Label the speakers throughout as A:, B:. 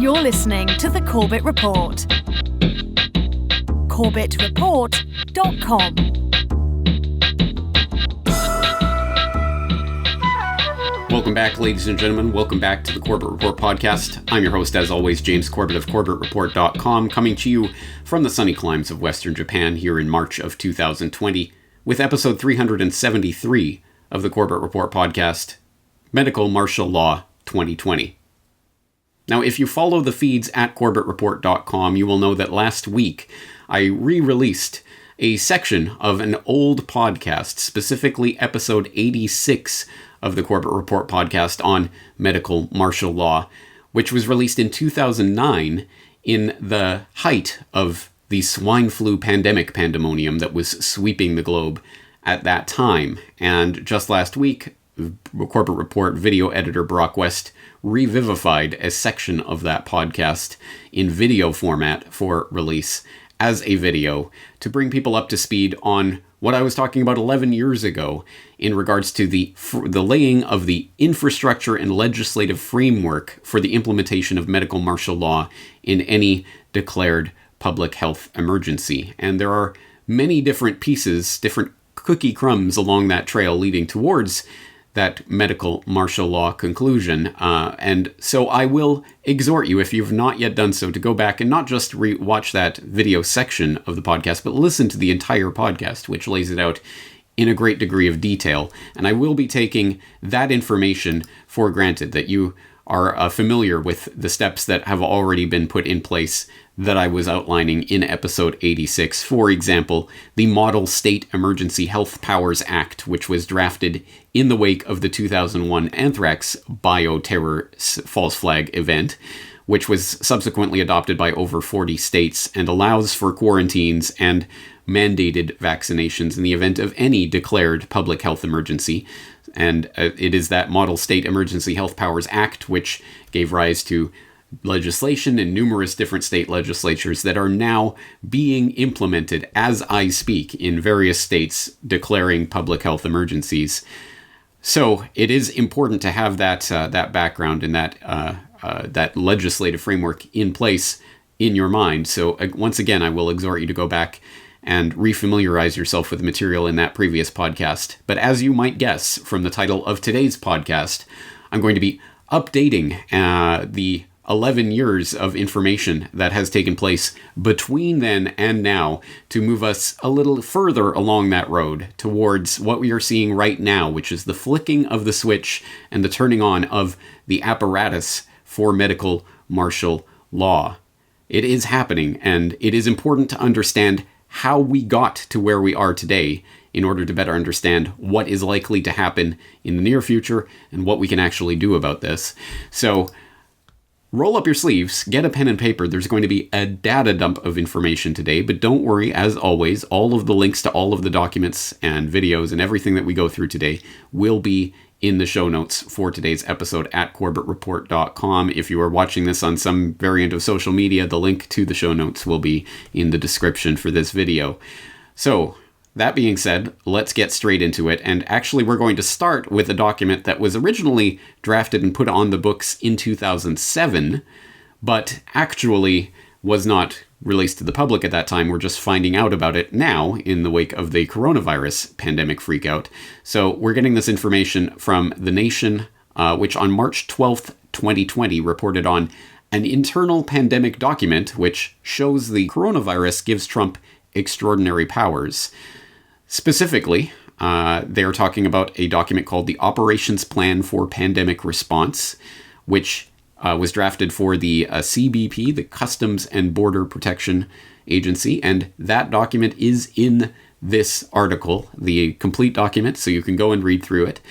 A: You're listening to the Corbett Report. CorbettReport.com.
B: Welcome back, ladies and gentlemen. Welcome back to the Corbett Report podcast. I'm your host, as always, James Corbett of CorbettReport.com, coming to you from the sunny climes of Western Japan here in March of 2020, with episode 373 of the Corbett Report podcast, Medical Martial Law 2020. Now, if you follow the feeds at CorbettReport.com, you will know that last week I re-released a section of an old podcast, specifically episode 86 of the Corbett Report podcast on medical martial law, which was released in 2009 in the height of the swine flu pandemonium that was sweeping the globe at that time. And just last week, Corbett Report video editor Brock West revivified a section of that podcast in video format for release as a video to bring people up to speed on what I was talking about 11 years ago in regards to the laying of the infrastructure and legislative framework for the implementation of medical martial law in any declared public health emergency. And there are many different pieces, different cookie crumbs along that trail leading towards that medical martial law conclusion. And so I will exhort you, if you've not yet done so, to go back and not just watch that video section of the podcast, but listen to the entire podcast, which lays it out in a great degree of detail. And I will be taking that information for granted, that you are familiar with the steps that have already been put in place that I was outlining in episode 86. For example, the Model State Emergency Health Powers Act, which was drafted in the wake of the 2001 anthrax bioterror false flag event, which was subsequently adopted by over 40 states and allows for quarantines and mandated vaccinations in the event of any declared public health emergency. And it is that Model State Emergency Health Powers Act which gave rise to legislation in numerous different state legislatures that are now being implemented as I speak in various states declaring public health emergencies. So it is important to have that background and that legislative framework in place in your mind. So once again, I will exhort you to go back and refamiliarize yourself with the material in that previous podcast. But as you might guess from the title of today's podcast, I'm going to be updating the 11 years of information that has taken place between then and now to move us a little further along that road towards what we are seeing right now, which is the flicking of the switch and the turning on of the apparatus for medical martial law. It is happening, and it is important to understand how we got to where we are today in order to better understand what is likely to happen in the near future and what we can actually do about this. So roll up your sleeves, get a pen and paper. There's going to be a data dump of information today, but don't worry, as always, all of the links to all of the documents and videos and everything that we go through today will be in the show notes for today's episode at CorbettReport.com. If you are watching this on some variant of social media, the link to the show notes will be in the description for this video. So, that being said, let's get straight into it. And actually, we're going to start with a document that was originally drafted and put on the books in 2007, but actually was not released to the public at that time. We're just finding out about it now in the wake of the coronavirus pandemic freakout. So we're getting this information from The Nation, which on March 12th, 2020 reported on an internal pandemic document which shows the coronavirus gives Trump extraordinary powers. Specifically, they're talking about a document called the Operations Plan for Pandemic Response, which was drafted for the CBP, the Customs and Border Protection Agency, and that document is in this article, the complete document, so you can go and read through it.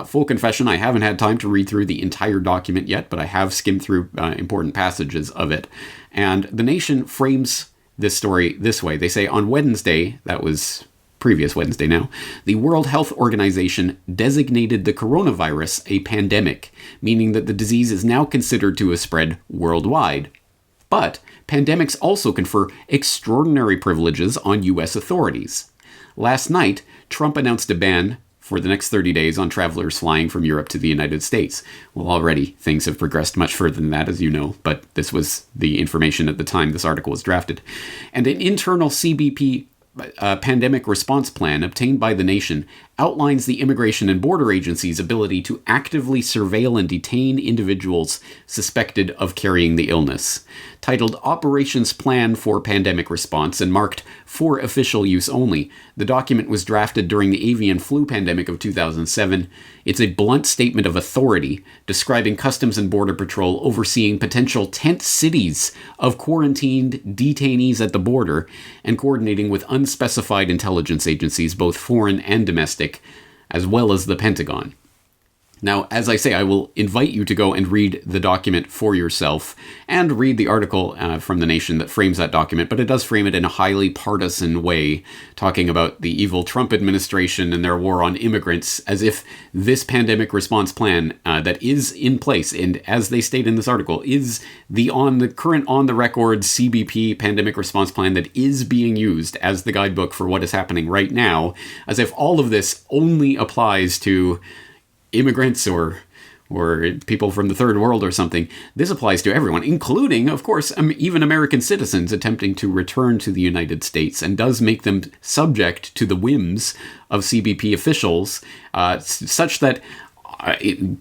B: Full confession, I haven't had time to read through the entire document yet, but I have skimmed through important passages of it. And The Nation frames this story this way. They say, on Wednesday, that was previous Wednesday now, the World Health Organization designated the coronavirus a pandemic, meaning that the disease is now considered to have spread worldwide. But pandemics also confer extraordinary privileges on U.S. authorities. Last night, Trump announced a ban for the next 30 days on travelers flying from Europe to the United States. Well, already things have progressed much further than that, as you know, but this was the information at the time this article was drafted. And an internal CBP pandemic response plan obtained by the nation outlines the Immigration and Border Agency's ability to actively surveil and detain individuals suspected of carrying the illness. Titled Operations Plan for Pandemic Response and marked for official use only, the document was drafted during the avian flu pandemic of 2007. It's a blunt statement of authority describing Customs and Border Patrol overseeing potential tent cities of quarantined detainees at the border and coordinating with unspecified intelligence agencies, both foreign and domestic, as well as the Pentagon. Now, as I say, I will invite you to go and read the document for yourself and read the article from The Nation that frames that document, but it does frame it in a highly partisan way, talking about the evil Trump administration and their war on immigrants, as if this pandemic response plan that is in place, and as they state in this article, is the current on-the-record CBP pandemic response plan that is being used as the guidebook for what is happening right now, as if all of this only applies to immigrants or people from the third world or something. This applies to everyone, including, of course, even American citizens attempting to return to the United States, and does make them subject to the whims of CBP officials, such that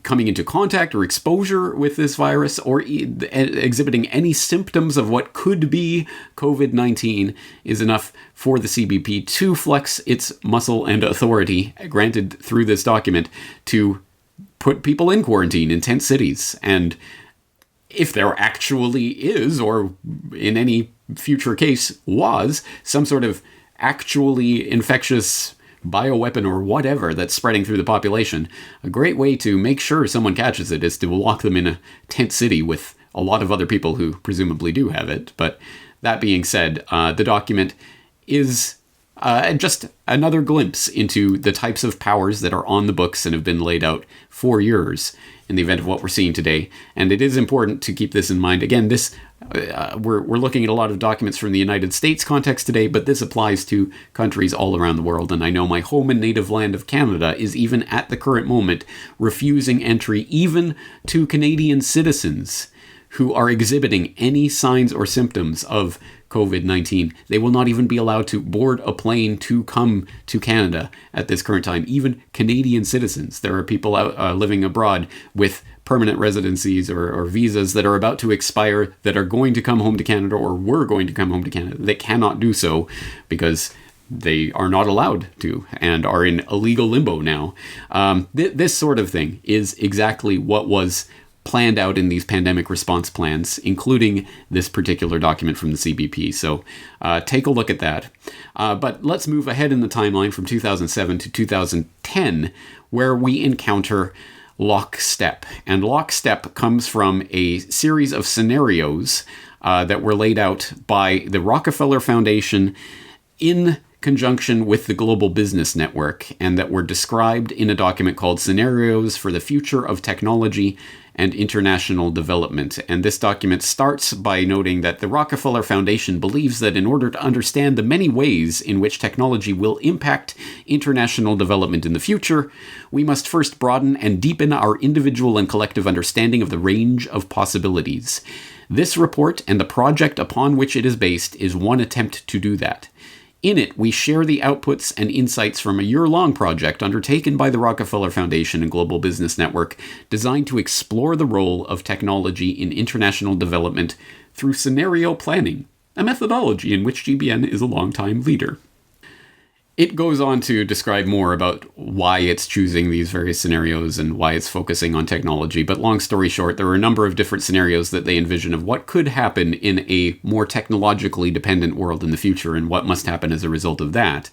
B: coming into contact or exposure with this virus or exhibiting any symptoms of what could be COVID-19 is enough for the CBP to flex its muscle and authority granted through this document to put people in quarantine in tent cities. And if there actually is, or in any future case was, some sort of actually infectious bioweapon or whatever that's spreading through the population, a great way to make sure someone catches it is to lock them in a tent city with a lot of other people who presumably do have it. But that being said, the document is just another glimpse into the types of powers that are on the books and have been laid out for years in the event of what we're seeing today. And it is important to keep this in mind. Again, this we're looking at a lot of documents from the United States context today, but this applies to countries all around the world. And I know my home and native land of Canada is even at the current moment refusing entry even to Canadian citizens who are exhibiting any signs or symptoms of COVID-19. They will not even be allowed to board a plane to come to Canada at this current time. Even Canadian citizens. There are people out living abroad with permanent residencies or visas that are about to expire that are going to come home to Canada or were going to come home to Canada. They cannot do so because they are not allowed to and are in illegal limbo now. This sort of thing is exactly what was planned out in these pandemic response plans, including this particular document from the CBP. So take a look at that. But let's move ahead in the timeline from 2007 to 2010, where we encounter lockstep. And lockstep comes from a series of scenarios that were laid out by the Rockefeller Foundation in conjunction with the Global Business Network, and that were described in a document called Scenarios for the Future of Technology and International Development. And this document starts by noting that the Rockefeller Foundation believes that in order to understand the many ways in which technology will impact international development in the future, we must first broaden and deepen our individual and collective understanding of the range of possibilities. This report and the project upon which it is based is one attempt to do that. In it, we share the outputs and insights from a year-long project undertaken by the Rockefeller Foundation and Global Business Network, designed to explore the role of technology in international development through scenario planning, a methodology in which GBN is a longtime leader. It goes on to describe more about why it's choosing these various scenarios and why it's focusing on technology. But long story short, there are a number of different scenarios that they envision of what could happen in a more technologically dependent world in the future and what must happen as a result of that.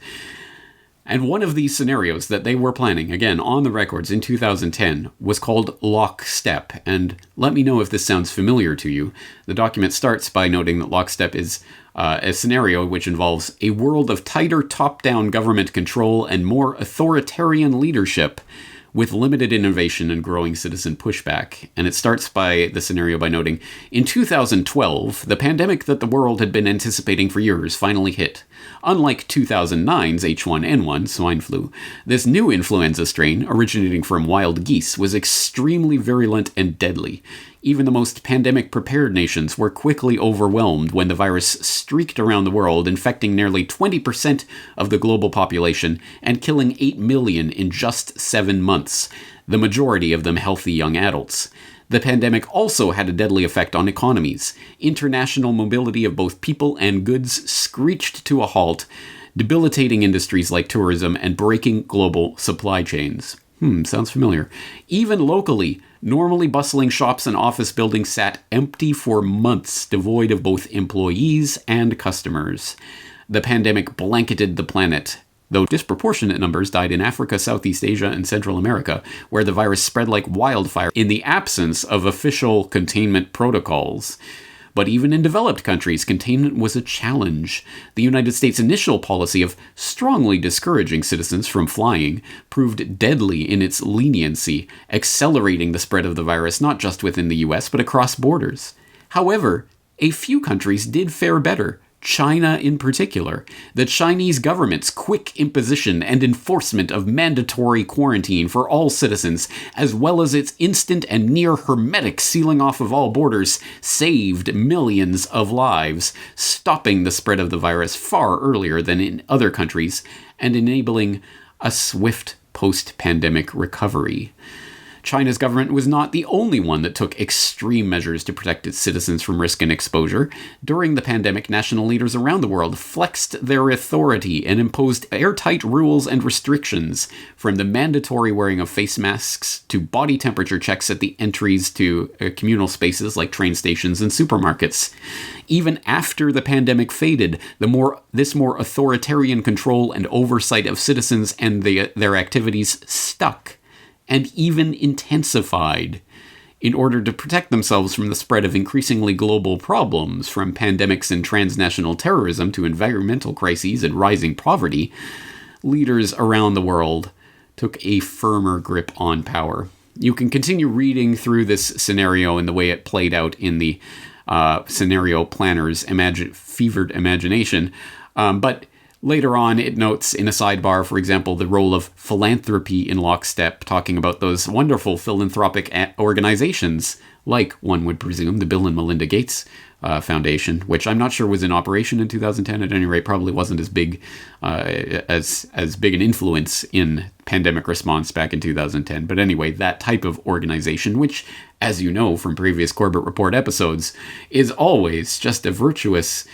B: And one of these scenarios that they were planning, again, on the records in 2010, was called Lockstep. And let me know if this sounds familiar to you. The document starts by noting that Lockstep is a scenario which involves a world of tighter top-down government control and more authoritarian leadership with limited innovation and growing citizen pushback. And it starts by the scenario by noting, in 2012, the pandemic that the world had been anticipating for years finally hit. Unlike 2009's H1N1 swine flu, this new influenza strain, originating from wild geese, was extremely virulent and deadly. Even the most pandemic-prepared nations were quickly overwhelmed when the virus streaked around the world, infecting nearly 20% of the global population and killing 8 million in just 7 months, the majority of them healthy young adults. The pandemic also had a deadly effect on economies. International mobility of both people and goods screeched to a halt, debilitating industries like tourism and breaking global supply chains. Sounds familiar. Even locally, normally bustling shops and office buildings sat empty for months, devoid of both employees and customers. The pandemic blanketed the planet, though disproportionate numbers died in Africa, Southeast Asia, and Central America, where the virus spread like wildfire in the absence of official containment protocols. But even in developed countries, containment was a challenge. The United States' initial policy of strongly discouraging citizens from flying proved deadly in its leniency, accelerating the spread of the virus not just within the US, but across borders. However, a few countries did fare better. China in particular. The Chinese government's quick imposition and enforcement of mandatory quarantine for all citizens, as well as its instant and near hermetic sealing off of all borders, saved millions of lives, stopping the spread of the virus far earlier than in other countries, and enabling a swift post-pandemic recovery. China's government was not the only one that took extreme measures to protect its citizens from risk and exposure. During the pandemic, national leaders around the world flexed their authority and imposed airtight rules and restrictions, from the mandatory wearing of face masks to body temperature checks at the entries to communal spaces like train stations and supermarkets. Even after the pandemic faded, this more authoritarian control and oversight of citizens and their activities stuck, and even intensified, in order to protect themselves from the spread of increasingly global problems, from pandemics and transnational terrorism to environmental crises and rising poverty. Leaders around the world took a firmer grip on power. You can continue reading through this scenario and the way it played out in the scenario planner's fevered imagination, but later on, it notes in a sidebar, for example, the role of philanthropy in lockstep, talking about those wonderful philanthropic organizations, like, one would presume, the Bill and Melinda Gates Foundation, which I'm not sure was in operation in 2010. At any rate, probably wasn't as big as big an influence in pandemic response back in 2010. But anyway, that type of organization, which, as you know from previous Corbett Report episodes, is always just a virtuous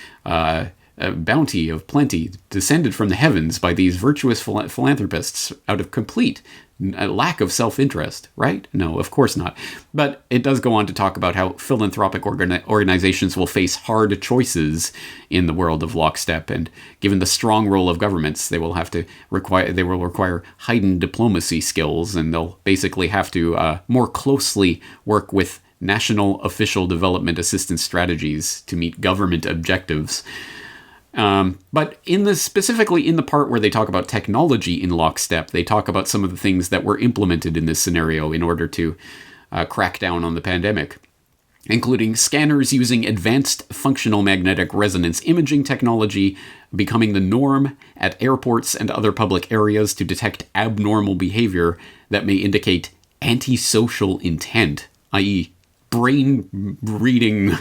B: a bounty of plenty descended from the heavens by these virtuous philanthropists out of complete lack of self-interest, right? No, of course not. But it does go on to talk about how philanthropic organizations will face hard choices in the world of lockstep, and given the strong role of governments, they will require heightened diplomacy skills, and they'll basically have to more closely work with national official development assistance strategies to meet government objectives. But specifically in the part where they talk about technology in lockstep, they talk about some of the things that were implemented in this scenario in order to crack down on the pandemic, including scanners using advanced functional magnetic resonance imaging technology becoming the norm at airports and other public areas to detect abnormal behavior that may indicate antisocial intent, i.e., brain reading,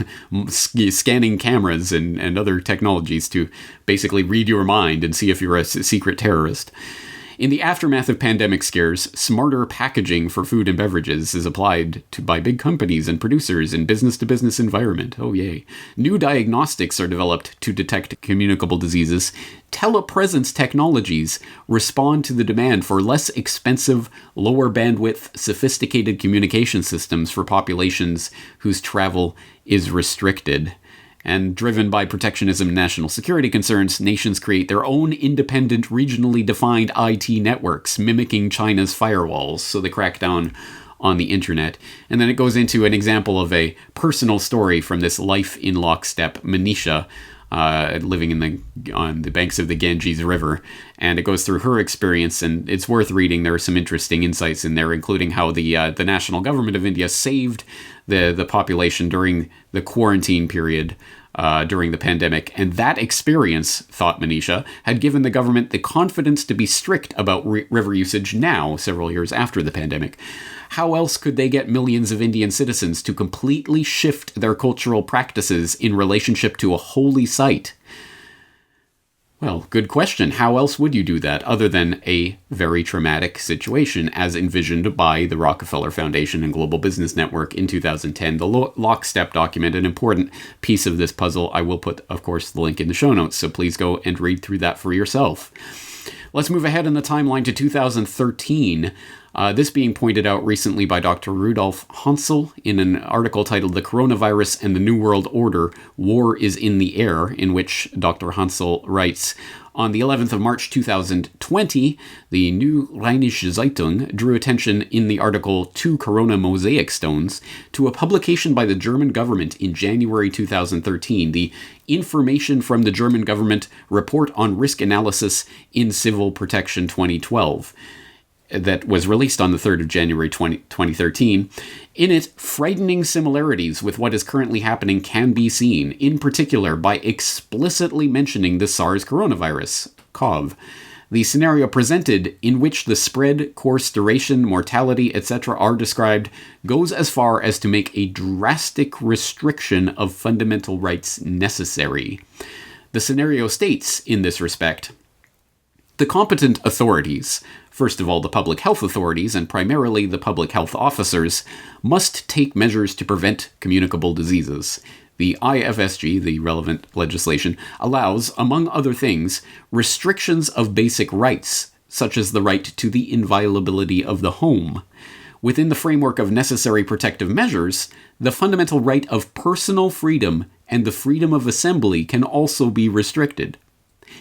B: scanning cameras and other technologies to basically read your mind and see if you're a secret terrorist. In the aftermath of pandemic scares, smarter packaging for food and beverages is applied by big companies and producers in business-to-business environment. Oh, yay. New diagnostics are developed to detect communicable diseases. Telepresence technologies respond to the demand for less expensive, lower bandwidth, sophisticated communication systems for populations whose travel is restricted. And driven by protectionism and national security concerns, nations create their own independent, regionally defined IT networks, mimicking China's firewalls, so they crack down on the internet. And then it goes into an example of a personal story from this life in lockstep, Manisha, living on the banks of the Ganges River, and it goes through her experience, and it's worth reading. There are some interesting insights in there, including how the national government of India saved the population during the quarantine period during the pandemic, and that experience, thought Manisha, had given the government the confidence to be strict about river usage now, several years after the pandemic. How else could they get millions of Indian citizens to completely shift their cultural practices in relationship to a holy site? Well, good question. How else would you do that other than a very traumatic situation as envisioned by the Rockefeller Foundation and Global Business Network in 2010? The Lockstep document, an important piece of this puzzle. I will put, of course, the link in the show notes, so please go and read through that for yourself. Let's move ahead in the timeline to 2013. This being pointed out recently by Dr. Rudolf Hansel in an article titled The Coronavirus and the New World Order, War is in the Air, in which Dr. Hansel writes, on the 11th of March 2020, the New Rheinische Zeitung drew attention in the article Two Corona Mosaic Stones to a publication by the German government in January 2013, the Information from the German Government Report on Risk Analysis in Civil Protection 2012. That was released on the 3rd of January 2013. In it, frightening similarities with what is currently happening can be seen, in particular by explicitly mentioning the SARS coronavirus, CoV. The scenario presented, in which the spread, course, duration, mortality, etc. are described, goes as far as to make a drastic restriction of fundamental rights necessary. The scenario states, in this respect, the competent authorities, first of all the public health authorities and primarily the public health officers, must take measures to prevent communicable diseases. The IFSG, the relevant legislation, allows, among other things, restrictions of basic rights, such as the right to the inviolability of the home. Within the framework of necessary protective measures, the fundamental right of personal freedom and the freedom of assembly can also be restricted.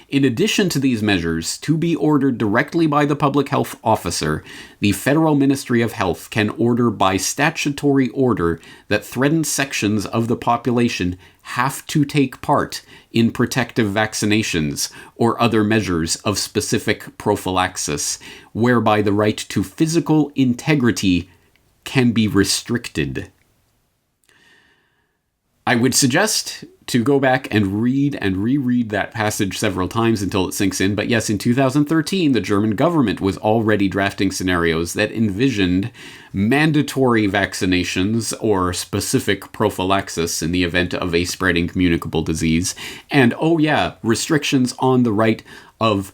B: In addition to these measures, to be ordered directly by the public health officer, the Federal Ministry of Health can order by statutory order that threatened sections of the population have to take part in protective vaccinations or other measures of specific prophylaxis, whereby the right to physical integrity can be restricted. I would suggest to go back and read and reread that passage several times until it sinks in. But yes, in 2013, the German government was already drafting scenarios that envisioned mandatory vaccinations or specific prophylaxis in the event of a spreading communicable disease. And, restrictions on the right of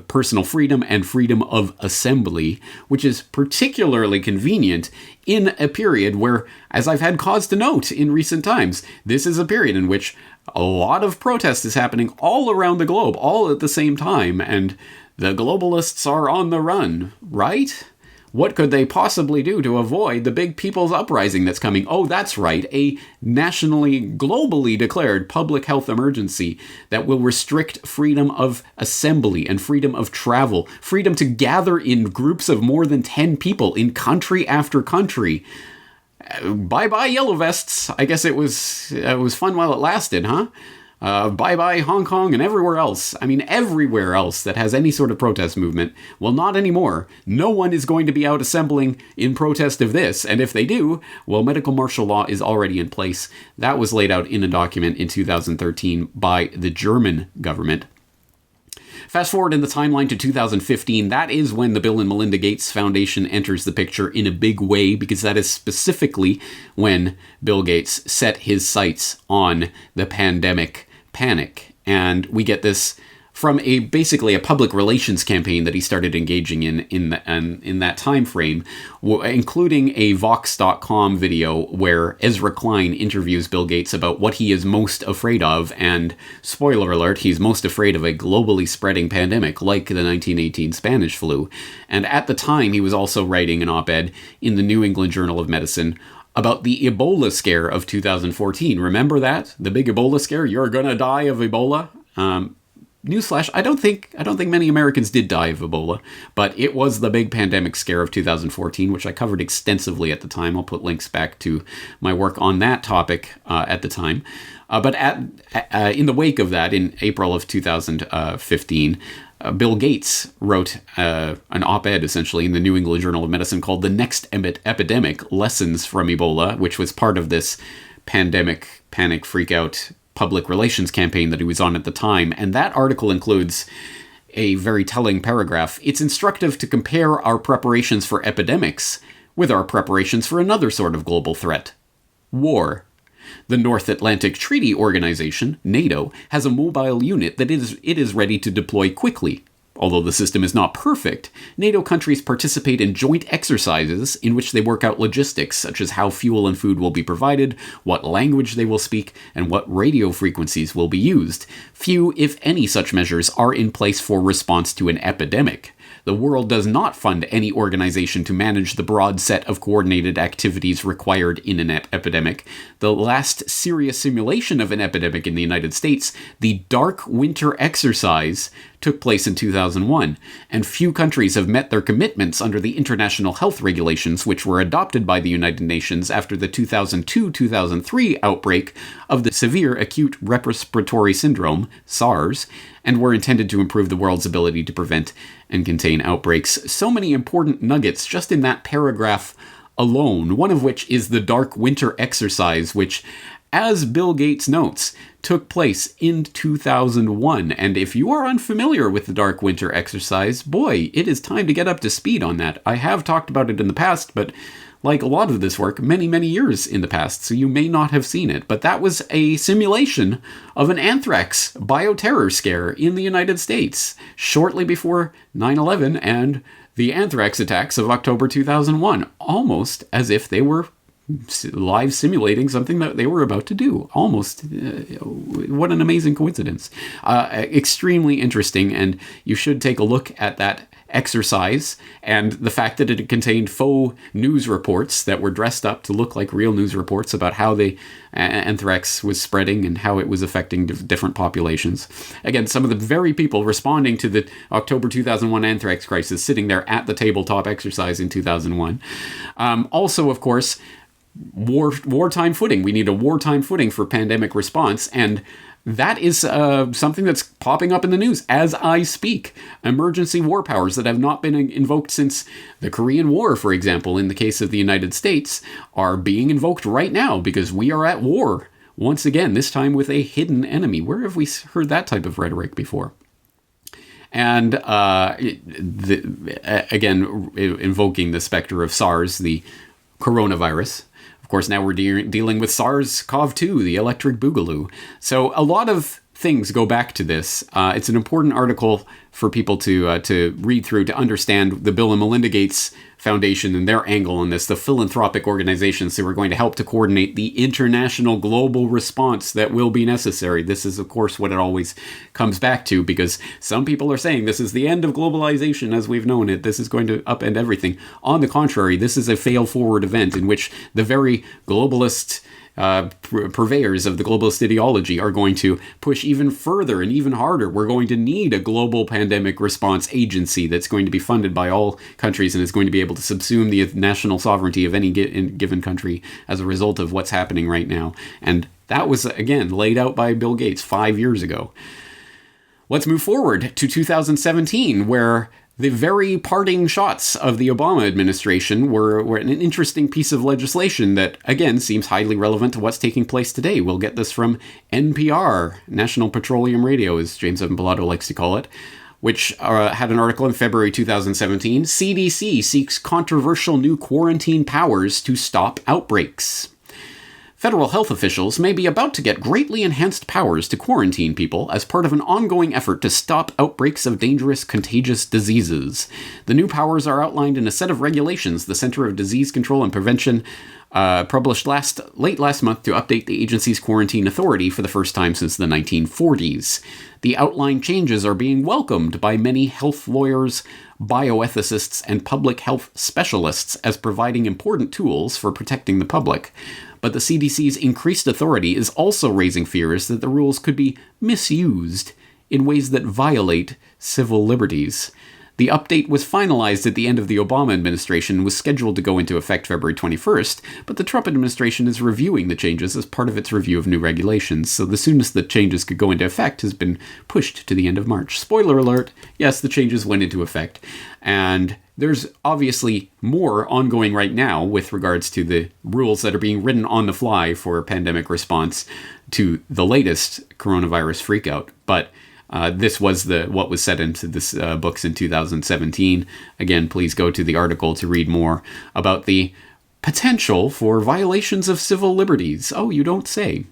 B: personal freedom and freedom of assembly, which is particularly convenient in a period where, as I've had cause to note in recent times, this is a period in which a lot of protest is happening all around the globe, all at the same time, and the globalists are on the run, right? What could they possibly do to avoid the big people's uprising that's coming? Oh, that's right, a nationally, globally declared public health emergency that will restrict freedom of assembly and freedom of travel, freedom to gather in groups of more than 10 people in country after country. Bye-bye yellow vests. I guess it was fun while it lasted, huh? Bye-bye Hong Kong and everywhere else. I mean, everywhere else that has any sort of protest movement. Well, not anymore. No one is going to be out assembling in protest of this. And if they do, well, medical martial law is already in place. That was laid out in a document in 2013 by the German government. Fast forward in the timeline to 2015, that is when the Bill and Melinda Gates Foundation enters the picture in a big way, because that is specifically when Bill Gates set his sights on the pandemic panic. And we get this from basically a public relations campaign that he started engaging in that time frame, including a Vox.com video where Ezra Klein interviews Bill Gates about what he is most afraid of, and spoiler alert, he's most afraid of a globally spreading pandemic like the 1918 Spanish flu. And at the time, he was also writing an op-ed in the New England Journal of Medicine about the Ebola scare of 2014. Remember that? The big Ebola scare? You're gonna die of Ebola? Newsflash, I don't think many Americans did die of Ebola, but it was the big pandemic scare of 2014, which I covered extensively at the time. I'll put links back to my work on that topic at the time. But in the wake of that, in April of 2015, Bill Gates wrote an op-ed, essentially, in the New England Journal of Medicine called The Next Epidemic, Lessons from Ebola, which was part of this pandemic panic freak out public relations campaign that he was on at the time. And that article includes a very telling paragraph. It's instructive to compare our preparations for epidemics with our preparations for another sort of global threat: war. The North Atlantic Treaty Organization, NATO, has a mobile unit that it is ready to deploy quickly. Although the system is not perfect, NATO countries participate in joint exercises in which they work out logistics, such as how fuel and food will be provided, what language they will speak, and what radio frequencies will be used. Few, if any, such measures are in place for response to an epidemic. The world does not fund any organization to manage the broad set of coordinated activities required in an epidemic. The last serious simulation of an epidemic in the United States, the Dark Winter Exercise, took place in 2001, and few countries have met their commitments under the international health regulations which were adopted by the United Nations after the 2002-2003 outbreak of the Severe Acute Respiratory Syndrome, SARS, and were intended to improve the world's ability to prevent and contain outbreaks. So many important nuggets just in that paragraph alone, one of which is the Dark Winter Exercise, which, as Bill Gates notes, took place in 2001. And if you are unfamiliar with the Dark Winter Exercise, boy, it is time to get up to speed on that. I have talked about it in the past, but like a lot of this work, many, many years in the past, so you may not have seen it. But that was a simulation of an anthrax bioterror scare in the United States, shortly before 9/11 and the anthrax attacks of October 2001, almost as if they were live simulating something that they were about to do. Almost. What an amazing coincidence. Extremely interesting, and you should take a look at that exercise and the fact that it contained faux news reports that were dressed up to look like real news reports about how the anthrax was spreading and how it was affecting different populations. Again, some of the very people responding to the October 2001 anthrax crisis sitting there at the tabletop exercise in 2001. Also, of course, wartime footing. We need a wartime footing for pandemic response, and that is something that's popping up in the news as I speak. Emergency war powers that have not been invoked since the Korean War, for example, in the case of the United States, are being invoked right now because we are at war once again, this time with a hidden enemy. Where have we heard that type of rhetoric before? And again, invoking the specter of SARS, the coronavirus. Of course, now we're dealing with SARS-CoV-2, the electric boogaloo. So a lot of things go back to this. It's an important article for people to read through to understand the Bill and Melinda Gates Foundation and their angle on this, the philanthropic organizations who are going to help to coordinate the international global response that will be necessary. This is, of course, what it always comes back to, because some people are saying this is the end of globalization as we've known it. This is going to upend everything. On the contrary, this is a fail-forward event in which the very globalist purveyors of the globalist ideology are going to push even further and even harder. We're going to need a global pandemic response agency that's going to be funded by all countries and is going to be able to subsume the national sovereignty of any given country as a result of what's happening right now. And that was, again, laid out by Bill Gates 5 years ago. Let's move forward to 2017, where the very parting shots of the Obama administration were an interesting piece of legislation that, again, seems highly relevant to what's taking place today. We'll get this from NPR, National Petroleum Radio, as James Evan Pilato likes to call it, which had an article in February 2017. CDC seeks controversial new quarantine powers to stop outbreaks. Federal health officials may be about to get greatly enhanced powers to quarantine people as part of an ongoing effort to stop outbreaks of dangerous contagious diseases. The new powers are outlined in a set of regulations the Center of Disease Control and Prevention published late last month to update the agency's quarantine authority for the first time since the 1940s. The outlined changes are being welcomed by many health lawyers, bioethicists, and public health specialists as providing important tools for protecting the public. But the CDC's increased authority is also raising fears that the rules could be misused in ways that violate civil liberties. The update was finalized at the end of the Obama administration and was scheduled to go into effect February 21st, but the Trump administration is reviewing the changes as part of its review of new regulations, so the soonest the changes could go into effect has been pushed to the end of March. Spoiler alert, yes, the changes went into effect, and there's obviously more ongoing right now with regards to the rules that are being written on the fly for pandemic response to the latest coronavirus freakout. But this was what was said into this books in 2017. Again, please go to the article to read more about the potential for violations of civil liberties. Oh, you don't say.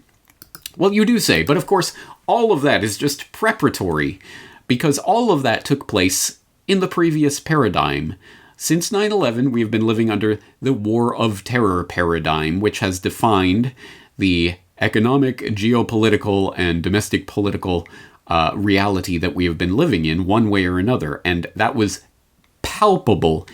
B: Well, you do say, but of course, all of that is just preparatory, because all of that took place in the previous paradigm. Since 9/11, we have been living under the War of Terror paradigm, which has defined the economic, geopolitical, and domestic political reality that we have been living in one way or another. And that was palpable,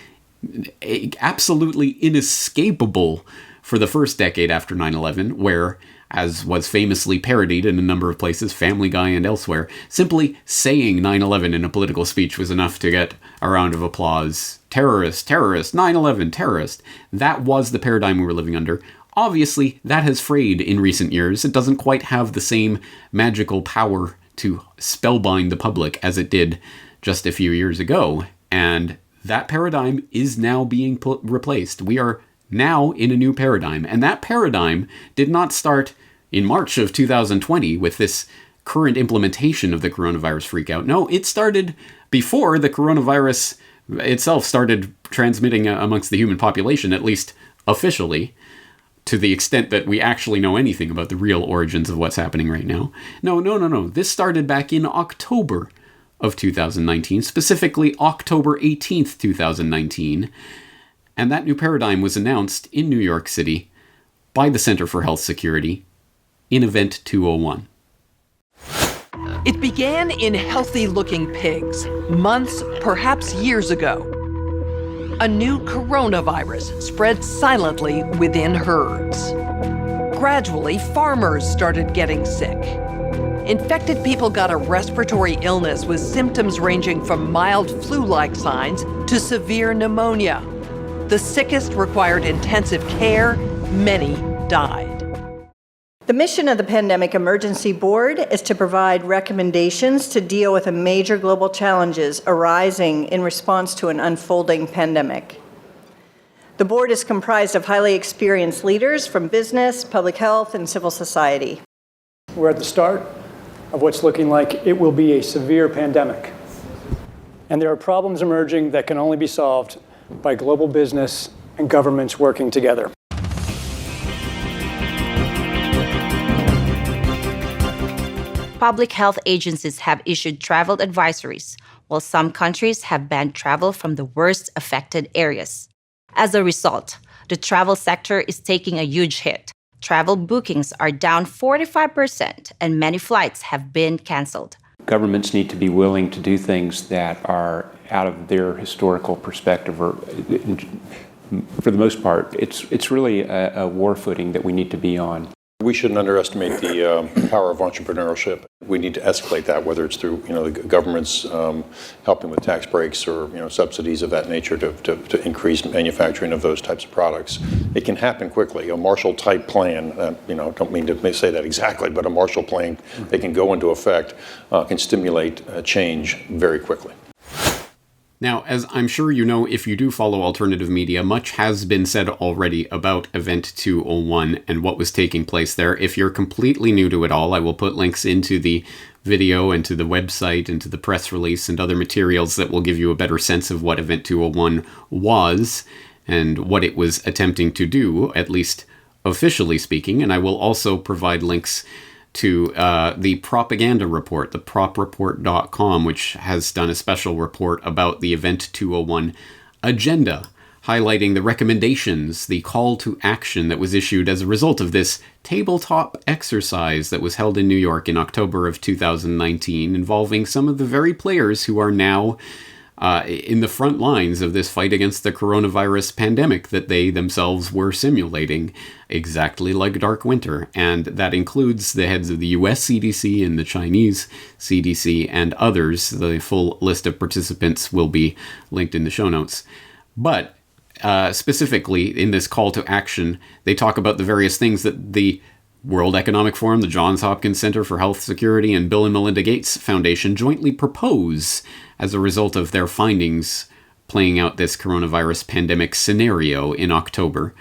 B: absolutely inescapable for the first decade after 9/11, where, as was famously parodied in a number of places, Family Guy and elsewhere, simply saying 9/11 in a political speech was enough to get a round of applause. Terrorist, terrorist, 9/11, terrorist. That was the paradigm we were living under. Obviously, that has frayed in recent years. It doesn't quite have the same magical power to spellbind the public as it did just a few years ago. And that paradigm is now being replaced. We are now in a new paradigm. And that paradigm did not start in March of 2020 with this current implementation of the coronavirus freakout. No, it started before the coronavirus itself started transmitting amongst the human population, at least officially, to the extent that we actually know anything about the real origins of what's happening right now. No. This started back in October of 2019, specifically October 18th, 2019. And that new paradigm was announced in New York City by the Center for Health Security in Event 201.
C: It began in healthy-looking pigs, months, perhaps years ago. A new coronavirus spread silently within herds. Gradually, farmers started getting sick. Infected people got a respiratory illness with symptoms ranging from mild flu-like signs to severe pneumonia. The sickest required intensive care. Many died.
D: The mission of the Pandemic Emergency Board is to provide recommendations to deal with the major global challenges arising in response to an unfolding pandemic. The board is comprised of highly experienced leaders from business, public health, and civil society.
E: We're at the start of what's looking like it will be a severe pandemic. And there are problems emerging that can only be solved by global business and governments working together.
F: Public health agencies have issued travel advisories, while some countries have banned travel from the worst affected areas. As a result, the travel sector is taking a huge hit. Travel bookings are down 45%, and many flights have been canceled.
G: Governments need to be willing to do things that are out of their historical perspective, or for the most part, it's really a war footing that we need to be on.
H: We shouldn't underestimate the power of entrepreneurship. We need to escalate that, whether it's through the government's helping with tax breaks or subsidies of that nature to increase manufacturing of those types of products. It can happen quickly. A Marshall-type plan, don't mean to say that exactly, but a Marshall Plan that can go into effect can stimulate change very quickly.
B: Now, as I'm sure you know, if you do follow alternative media, much has been said already about Event 201 and what was taking place there. If you're completely new to it all, I will put links into the video and to the website and to the press release and other materials that will give you a better sense of what Event 201 was and what it was attempting to do, at least officially speaking. And I will also provide links to the propaganda report, the propreport.com, which has done a special report about the Event 201 agenda, highlighting the recommendations, the call to action that was issued as a result of this tabletop exercise that was held in New York in October of 2019, involving some of the very players who are now in the front lines of this fight against the coronavirus pandemic that they themselves were simulating, exactly like Dark Winter. And that includes the heads of the US CDC and the Chinese CDC and others. The full list of participants will be linked in the show notes. But specifically in this call to action, they talk about the various things that the World Economic Forum, the Johns Hopkins Center for Health Security, and Bill and Melinda Gates Foundation jointly propose as a result of their findings playing out this coronavirus pandemic scenario in October.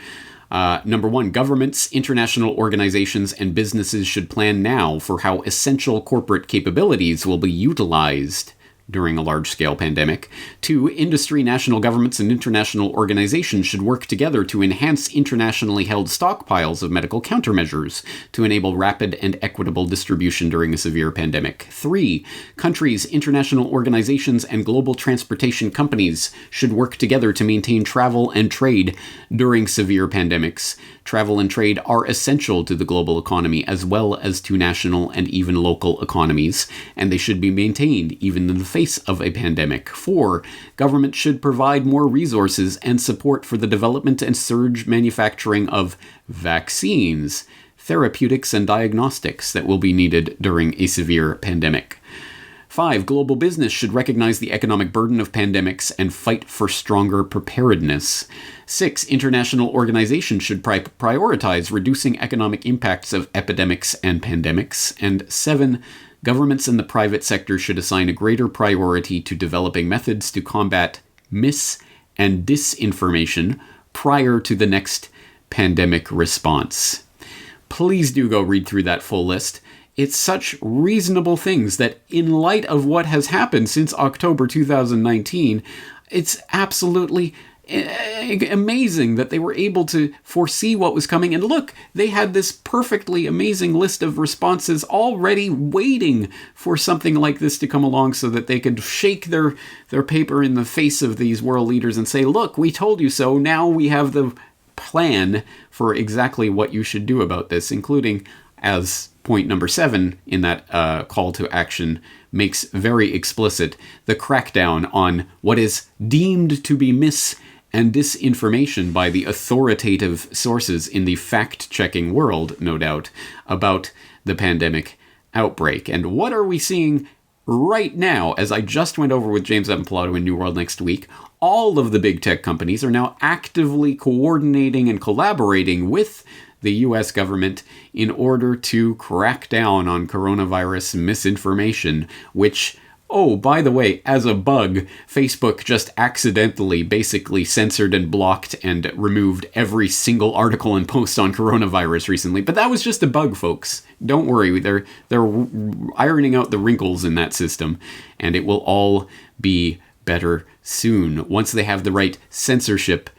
B: Number one, governments, international organizations, and businesses should plan now for how essential corporate capabilities will be utilized during a large-scale pandemic. 2, industry, national governments, and international organizations should work together to enhance internationally held stockpiles of medical countermeasures to enable rapid and equitable distribution during a severe pandemic. 3, countries, international organizations, and global transportation companies should work together to maintain travel and trade during severe pandemics. Travel and trade are essential to the global economy as well as to national and even local economies, and they should be maintained even in the face of a pandemic. 4, government should provide more resources and support for the development and surge manufacturing of vaccines, therapeutics, and diagnostics that will be needed during a severe pandemic. 5, global business should recognize the economic burden of pandemics and fight for stronger preparedness. 6, international organizations should prioritize reducing economic impacts of epidemics and pandemics. And 7, governments and the private sector should assign a greater priority to developing methods to combat mis- and disinformation prior to the next pandemic response. Please do go read through that full list. It's such reasonable things that, in light of what has happened since October 2019, it's absolutely amazing that they were able to foresee what was coming. And look, they had this perfectly amazing list of responses already waiting for something like this to come along so that they could shake their paper in the face of these world leaders and say, look, we told you so. Now we have the plan for exactly what you should do about this, including, as point number 7 in that call to action makes very explicit, the crackdown on what is deemed to be mis- and disinformation by the authoritative sources in the fact-checking world, no doubt, about the pandemic outbreak. And what are we seeing right now? As I just went over with James Evan Pilato in New World Next Week, all of the big tech companies are now actively coordinating and collaborating with the US government in order to crack down on coronavirus misinformation, which, oh, by the way, as a bug, Facebook just accidentally basically censored and blocked and removed every single article and post on coronavirus recently. But that was just a bug, folks. Don't worry, they're ironing out the wrinkles in that system, and it will all be better soon once they have the right censorship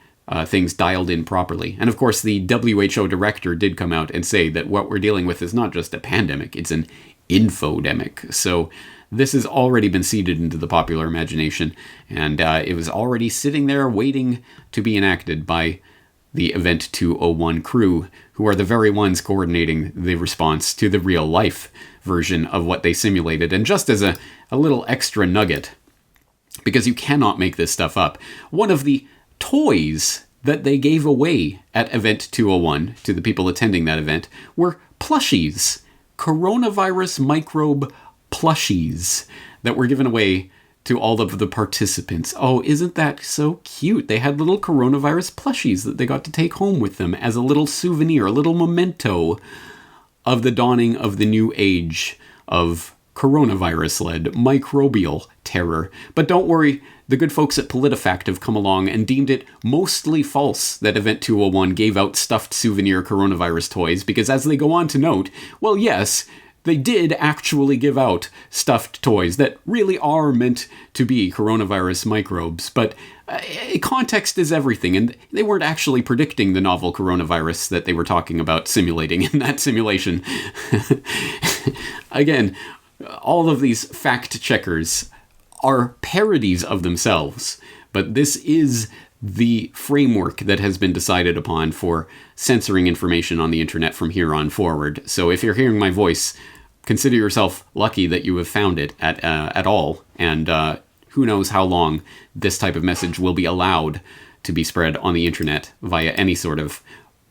B: things dialed in properly. And of course, the WHO director did come out and say that what we're dealing with is not just a pandemic, it's an infodemic. So this has already been seeded into the popular imagination, and it was already sitting there waiting to be enacted by the Event 201 crew, who are the very ones coordinating the response to the real-life version of what they simulated. And just as a little extra nugget, because you cannot make this stuff up, one of the toys that they gave away at Event 201 to the people attending that event were plushies, coronavirus microbe plushies that were given away to all of the participants. Oh, isn't that so cute? They had little coronavirus plushies that they got to take home with them as a little souvenir, a little memento of the dawning of the new age of coronavirus-led microbial terror. But don't worry, the good folks at PolitiFact have come along and deemed it mostly false that Event 201 gave out stuffed souvenir coronavirus toys, because as they go on to note, well, yes, they did actually give out stuffed toys that really are meant to be coronavirus microbes, but context is everything, and they weren't actually predicting the novel coronavirus that they were talking about simulating in that simulation. Again, all of these fact checkers are parodies of themselves, but this is the framework that has been decided upon for censoring information on the internet from here on forward. So if you're hearing my voice, consider yourself lucky that you have found it at all, and who knows how long this type of message will be allowed to be spread on the internet via any sort of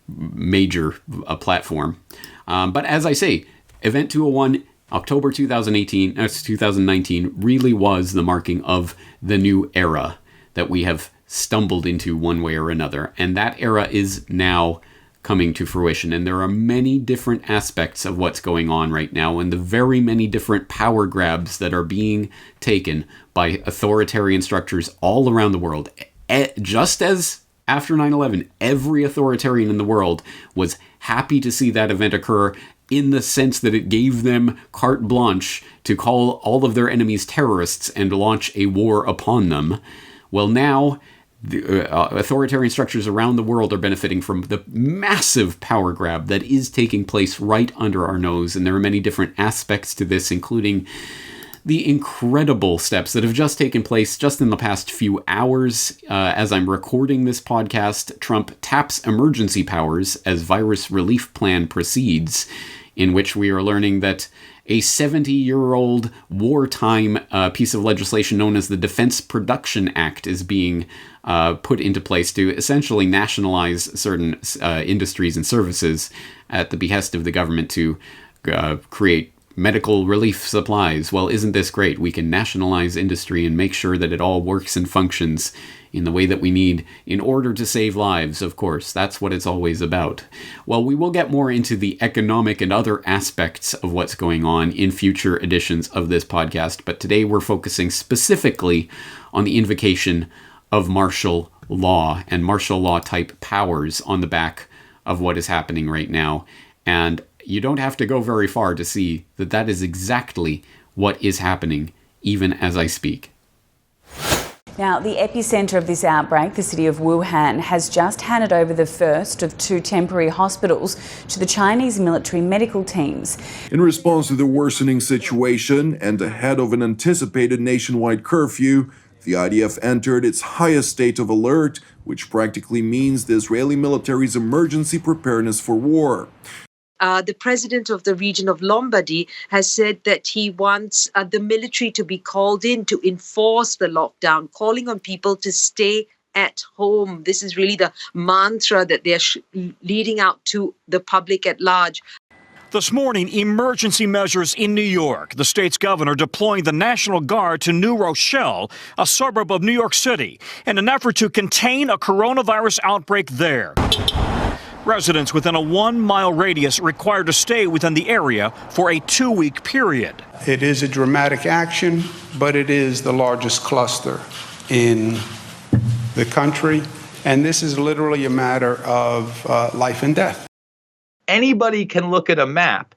B: major platform. But as I say, Event 201, October 2019 really was the marking of the new era that we have stumbled into one way or another. And that era is now coming to fruition. And there are many different aspects of what's going on right now, and the very many different power grabs that are being taken by authoritarian structures all around the world. Just as after 9/11, every authoritarian in the world was happy to see that event occur, in the sense that it gave them carte blanche to call all of their enemies terrorists and launch a war upon them. Well, now the authoritarian structures around the world are benefiting from the massive power grab that is taking place right under our nose. And there are many different aspects to this, including the incredible steps that have just taken place just in the past few hours. As I'm recording this podcast, Trump taps emergency powers as virus relief plan proceeds, in which we are learning that a 70-year-old wartime piece of legislation known as the Defense Production Act is being put into place to essentially nationalize certain industries and services at the behest of the government to create medical relief supplies. Well, isn't this great? We can nationalize industry and make sure that it all works and functions in the way that we need in order to save lives, of course. That's what it's always about. Well, we will get more into the economic and other aspects of what's going on in future editions of this podcast, but today we're focusing specifically on the invocation of martial law and martial law type powers on the back of what is happening right now. And you don't have to go very far to see that that is exactly what is happening, even as I speak.
I: Now, the epicenter of this outbreak, the city of Wuhan, has just handed over the first of 2 temporary hospitals to the Chinese military medical teams.
J: In response to the worsening situation and ahead of an anticipated nationwide curfew, the IDF entered its highest state of alert, which practically means the Israeli military's emergency preparedness for war.
K: The president of the region of Lombardy has said that he wants the military to be called in to enforce the lockdown, calling on people to stay at home. This is really the mantra that they're leading out to the public at large.
L: This morning, emergency measures in New York. The state's governor deploying the National Guard to New Rochelle, a suburb of New York City, in an effort to contain a coronavirus outbreak there. Residents within a 1-mile radius required to stay within the area for a 2-week period.
M: It is a dramatic action, but it is the largest cluster in the country, and this is literally a matter of life and death.
N: Anybody can look at a map,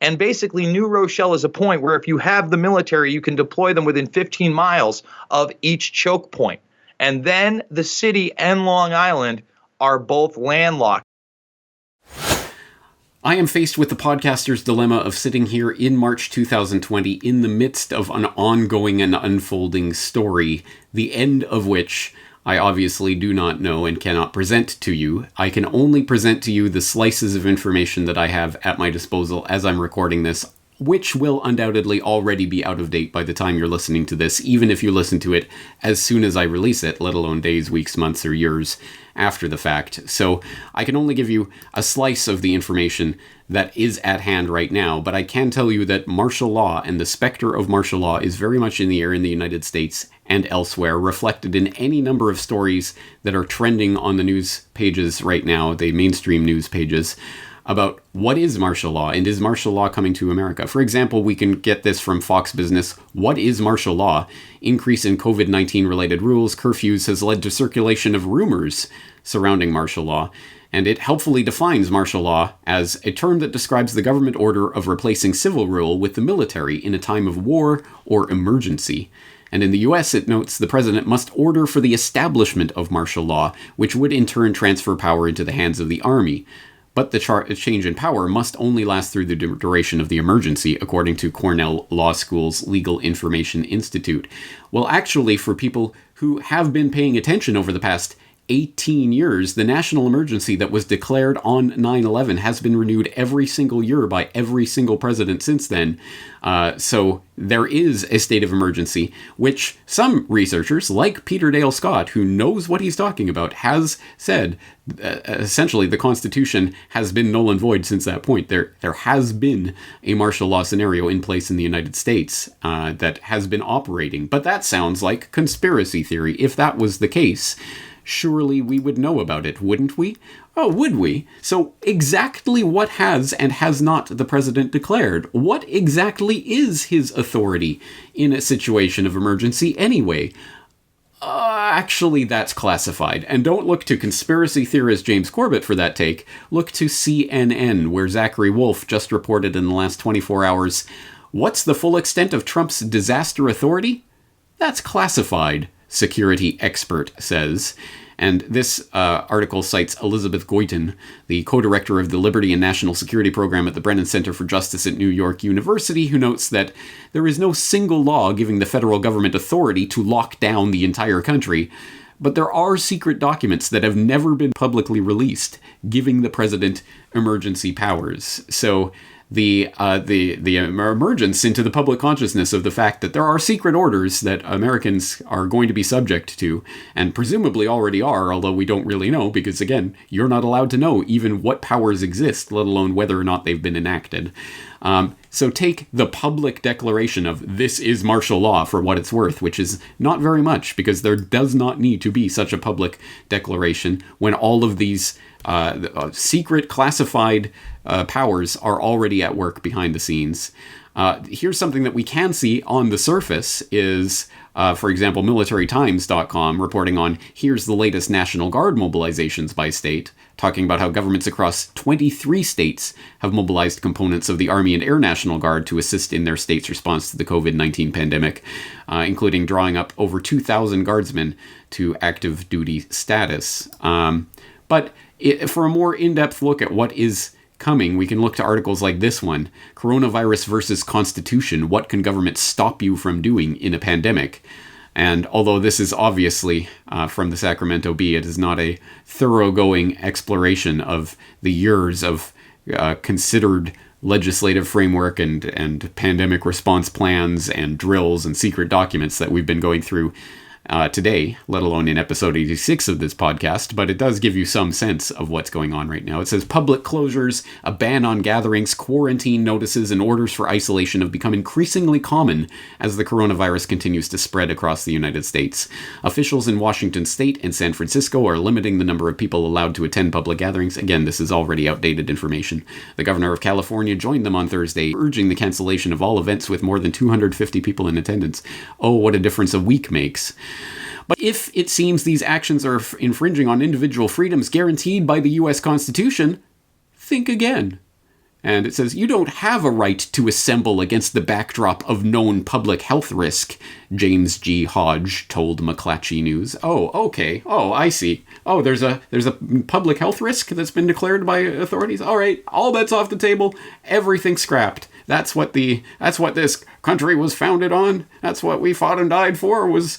N: and basically New Rochelle is a point where if you have the military, you can deploy them within 15 miles of each choke point. And then the city and Long Island are both landlocked.
B: I am faced with the podcaster's dilemma of sitting here in March 2020 in the midst of an ongoing and unfolding story, the end of which I obviously do not know and cannot present to you. I can only present to you the slices of information that I have at my disposal as I'm recording this, which will undoubtedly already be out of date by the time you're listening to this, even if you listen to it as soon as I release it, let alone days, weeks, months, or years after the fact. So I can only give you a slice of the information that is at hand right now, but I can tell you that martial law and the specter of martial law is very much in the air in the United States and elsewhere, reflected in any number of stories that are trending on the news pages right now, the mainstream news pages, about what is martial law and is martial law coming to America. For example, we can get this from Fox Business. What is martial law? Increase in COVID-19 related rules, curfews has led to circulation of rumors surrounding martial law, and it helpfully defines martial law as a term that describes the government order of replacing civil rule with the military in a time of war or emergency. And in the US, it notes the president must order for the establishment of martial law, which would in turn transfer power into the hands of the army. But the change in power must only last through the duration of the emergency, according to Cornell Law School's Legal Information Institute. Well, actually, for people who have been paying attention over the past 18 years, the national emergency that was declared on 9/11 has been renewed every single year by every single president since then. So there is a state of emergency, which some researchers, like Peter Dale Scott, who knows what he's talking about, has said essentially the Constitution has been null and void since that point. There has been a martial law scenario in place in the United States that has been operating. But that sounds like conspiracy theory. If that was the case, surely we would know about it, wouldn't we? Oh, would we? So exactly what has and has not the president declared? What exactly is his authority in a situation of emergency anyway? Actually, that's classified. And don't look to conspiracy theorist James Corbett for that take. Look to CNN, where Zachary Wolf just reported in the last 24 hours, what's the full extent of Trump's disaster authority? That's classified, security expert says. And this article cites Elizabeth Goitin, the co-director of the Liberty and National Security Program at the Brennan Center for Justice at New York University, who notes that there is no single law giving the federal government authority to lock down the entire country, but there are secret documents that have never been publicly released, giving the president emergency powers. So the emergence into the public consciousness of the fact that there are secret orders that Americans are going to be subject to, and presumably already are, although we don't really know, because again, you're not allowed to know even what powers exist, let alone whether or not they've been enacted. So take the public declaration of this is martial law for what it's worth, which is not very much, because there does not need to be such a public declaration when all of these secret classified powers are already at work behind the scenes. Here's something that we can see on the surface is, for example, militarytimes.com reporting on here's the latest National Guard mobilizations by state, talking about how governments across 23 states have mobilized components of the Army and Air National Guard to assist in their state's response to the COVID-19 pandemic, including drawing up over 2,000 guardsmen to active duty status. But for a more in-depth look at what is coming, we can look to articles like this one, Coronavirus versus Constitution, What Can Government Stop You From Doing in a Pandemic? And although this is obviously from the Sacramento Bee, it is not a thoroughgoing exploration of the years of considered legislative framework and pandemic response plans and drills and secret documents that we've been going through today, let alone in episode 86 of this podcast, but it does give you some sense of what's going on right now. It says public closures, a ban on gatherings, quarantine notices, and orders for isolation have become increasingly common as the coronavirus continues to spread across the United States. Officials in Washington State and San Francisco are limiting the number of people allowed to attend public gatherings. Again, this is already outdated information. The governor of California joined them on Thursday, urging the cancellation of all events with more than 250 people in attendance. Oh, what a difference a week makes. But if it seems these actions are infringing on individual freedoms guaranteed by the U.S. Constitution, think again. And it says, you don't have a right to assemble against the backdrop of known public health risk, James G. Hodge told McClatchy News. Oh, okay. Oh, I see. Oh, there's a public health risk that's been declared by authorities? All right, all bets off the table. Everything scrapped. That's what this country was founded on. That's what we fought and died for, was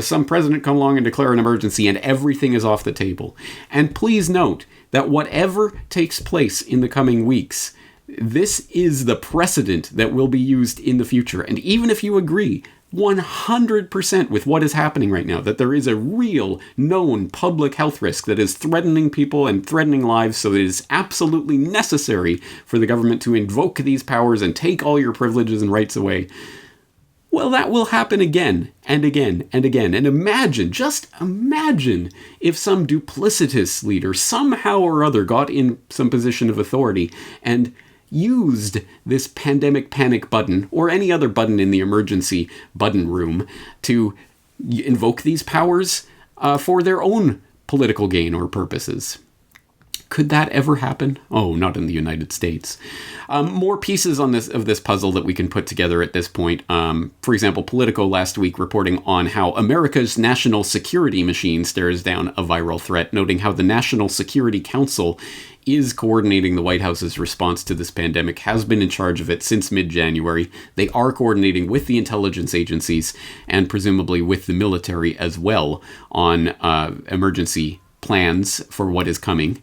B: some president come along and declare an emergency, and everything is off the table. And please note that whatever takes place in the coming weeks, this is the precedent that will be used in the future. And even if you agree 100% with what is happening right now, that there is a real known public health risk that is threatening people and threatening lives, so it is absolutely necessary for the government to invoke these powers and take all your privileges and rights away, well, that will happen again and again and again. And just imagine if some duplicitous leader somehow or other got in some position of authority and used this pandemic panic button or any other button in the emergency button room to invoke these powers for their own political gain or purposes. Could that ever happen? Oh, not in the United States. More pieces of this puzzle that we can put together at this point. For example, Politico last week reporting on how America's national security machine stares down a viral threat, noting how the National Security Council is coordinating the White House's response to this pandemic, has been in charge of it since mid-January. They are coordinating with the intelligence agencies and presumably with the military as well on emergency plans for what is coming.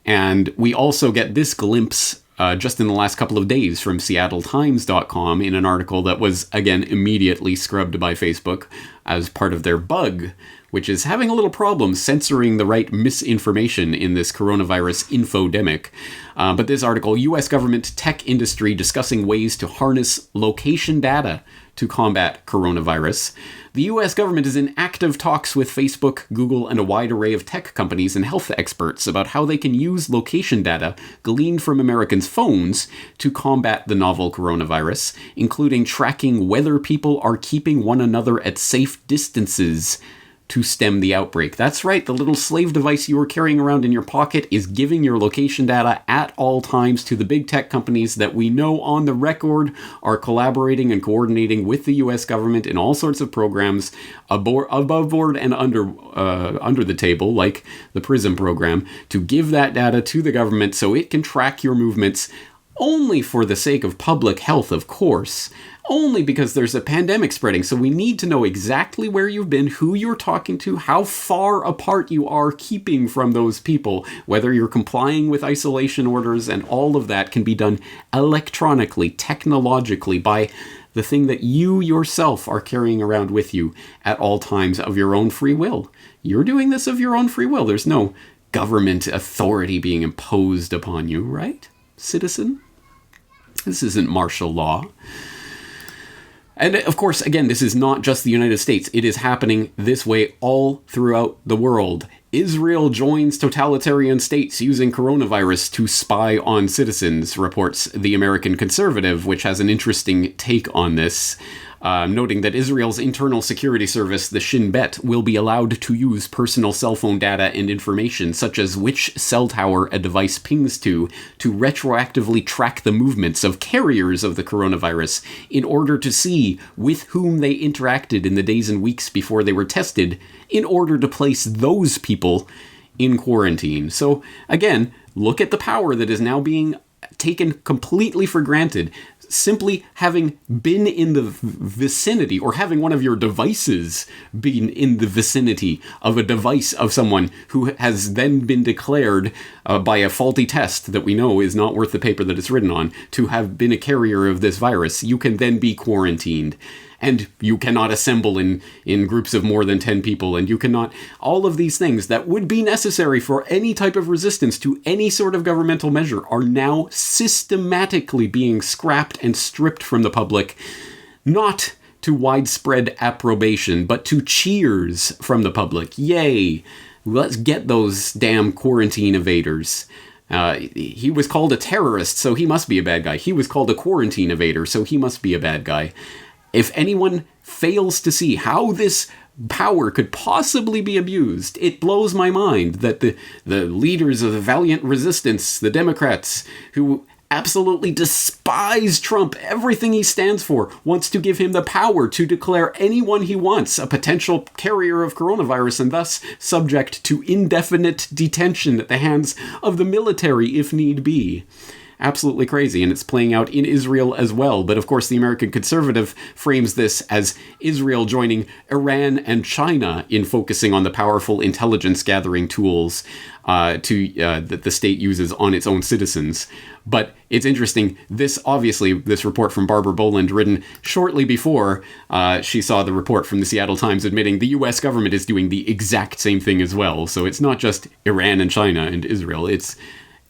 B: And we also get this glimpse just in the last couple of days from SeattleTimes.com in an article that was, again, immediately scrubbed by Facebook, as part of their bug, which is having a little problem censoring the right misinformation in this coronavirus infodemic. But this article, U.S. government tech industry discussing ways to harness location data to combat coronavirus. The U.S. government is in active talks with Facebook, Google, and a wide array of tech companies and health experts about how they can use location data gleaned from Americans' phones to combat the novel coronavirus, including tracking whether people are keeping one another at safe distances to stem the outbreak. That's right, the little slave device you were carrying around in your pocket is giving your location data at all times to the big tech companies that we know on the record are collaborating and coordinating with the US government in all sorts of programs above board and under the table, like the PRISM program, to give that data to the government so it can track your movements only for the sake of public health, of course. Only because there's a pandemic spreading, so we need to know exactly where you've been, who you're talking to, how far apart you are keeping from those people, whether you're complying with isolation orders, and all of that can be done electronically, technologically, by the thing that you yourself are carrying around with you at all times of your own free will. You're doing this of your own free will. There's no government authority being imposed upon you, right, citizen? This isn't martial law. And of course, again, this is not just the United States. It is happening this way all throughout the world. Israel joins totalitarian states using coronavirus to spy on citizens, reports the American Conservative, which has an interesting take on this. Noting that Israel's internal security service, the Shin Bet, will be allowed to use personal cell phone data and information, such as which cell tower a device pings to retroactively track the movements of carriers of the coronavirus in order to see with whom they interacted in the days and weeks before they were tested, in order to place those people in quarantine. So, again, look at the power that is now being taken completely for granted. Simply having been in the vicinity, or having one of your devices been in the vicinity of a device of someone who has then been declared by a faulty test that we know is not worth the paper that it's written on, to have been a carrier of this virus, you can then be quarantined. And you cannot assemble in groups of more than 10 people, and you cannot... All of these things that would be necessary for any type of resistance to any sort of governmental measure are now systematically being scrapped and stripped from the public, not to widespread approbation, but to cheers from the public. Yay! Let's get those damn quarantine evaders. He was called a terrorist, so he must be a bad guy. He was called a quarantine evader, so he must be a bad guy. If anyone fails to see how this power could possibly be abused, it blows my mind that the leaders of the valiant resistance, the Democrats, who absolutely despise Trump, everything he stands for, wants to give him the power to declare anyone he wants a potential carrier of coronavirus, and thus subject to indefinite detention at the hands of the military if need be. Absolutely crazy, and it's playing out in Israel as well. But of course, the American Conservative frames this as Israel joining Iran and China in focusing on the powerful intelligence gathering tools that the state uses on its own citizens. But it's interesting, this report from Barbara Boland, written shortly before she saw the report from the Seattle Times admitting the US government is doing the exact same thing as well. So it's not just Iran and China and Israel, it's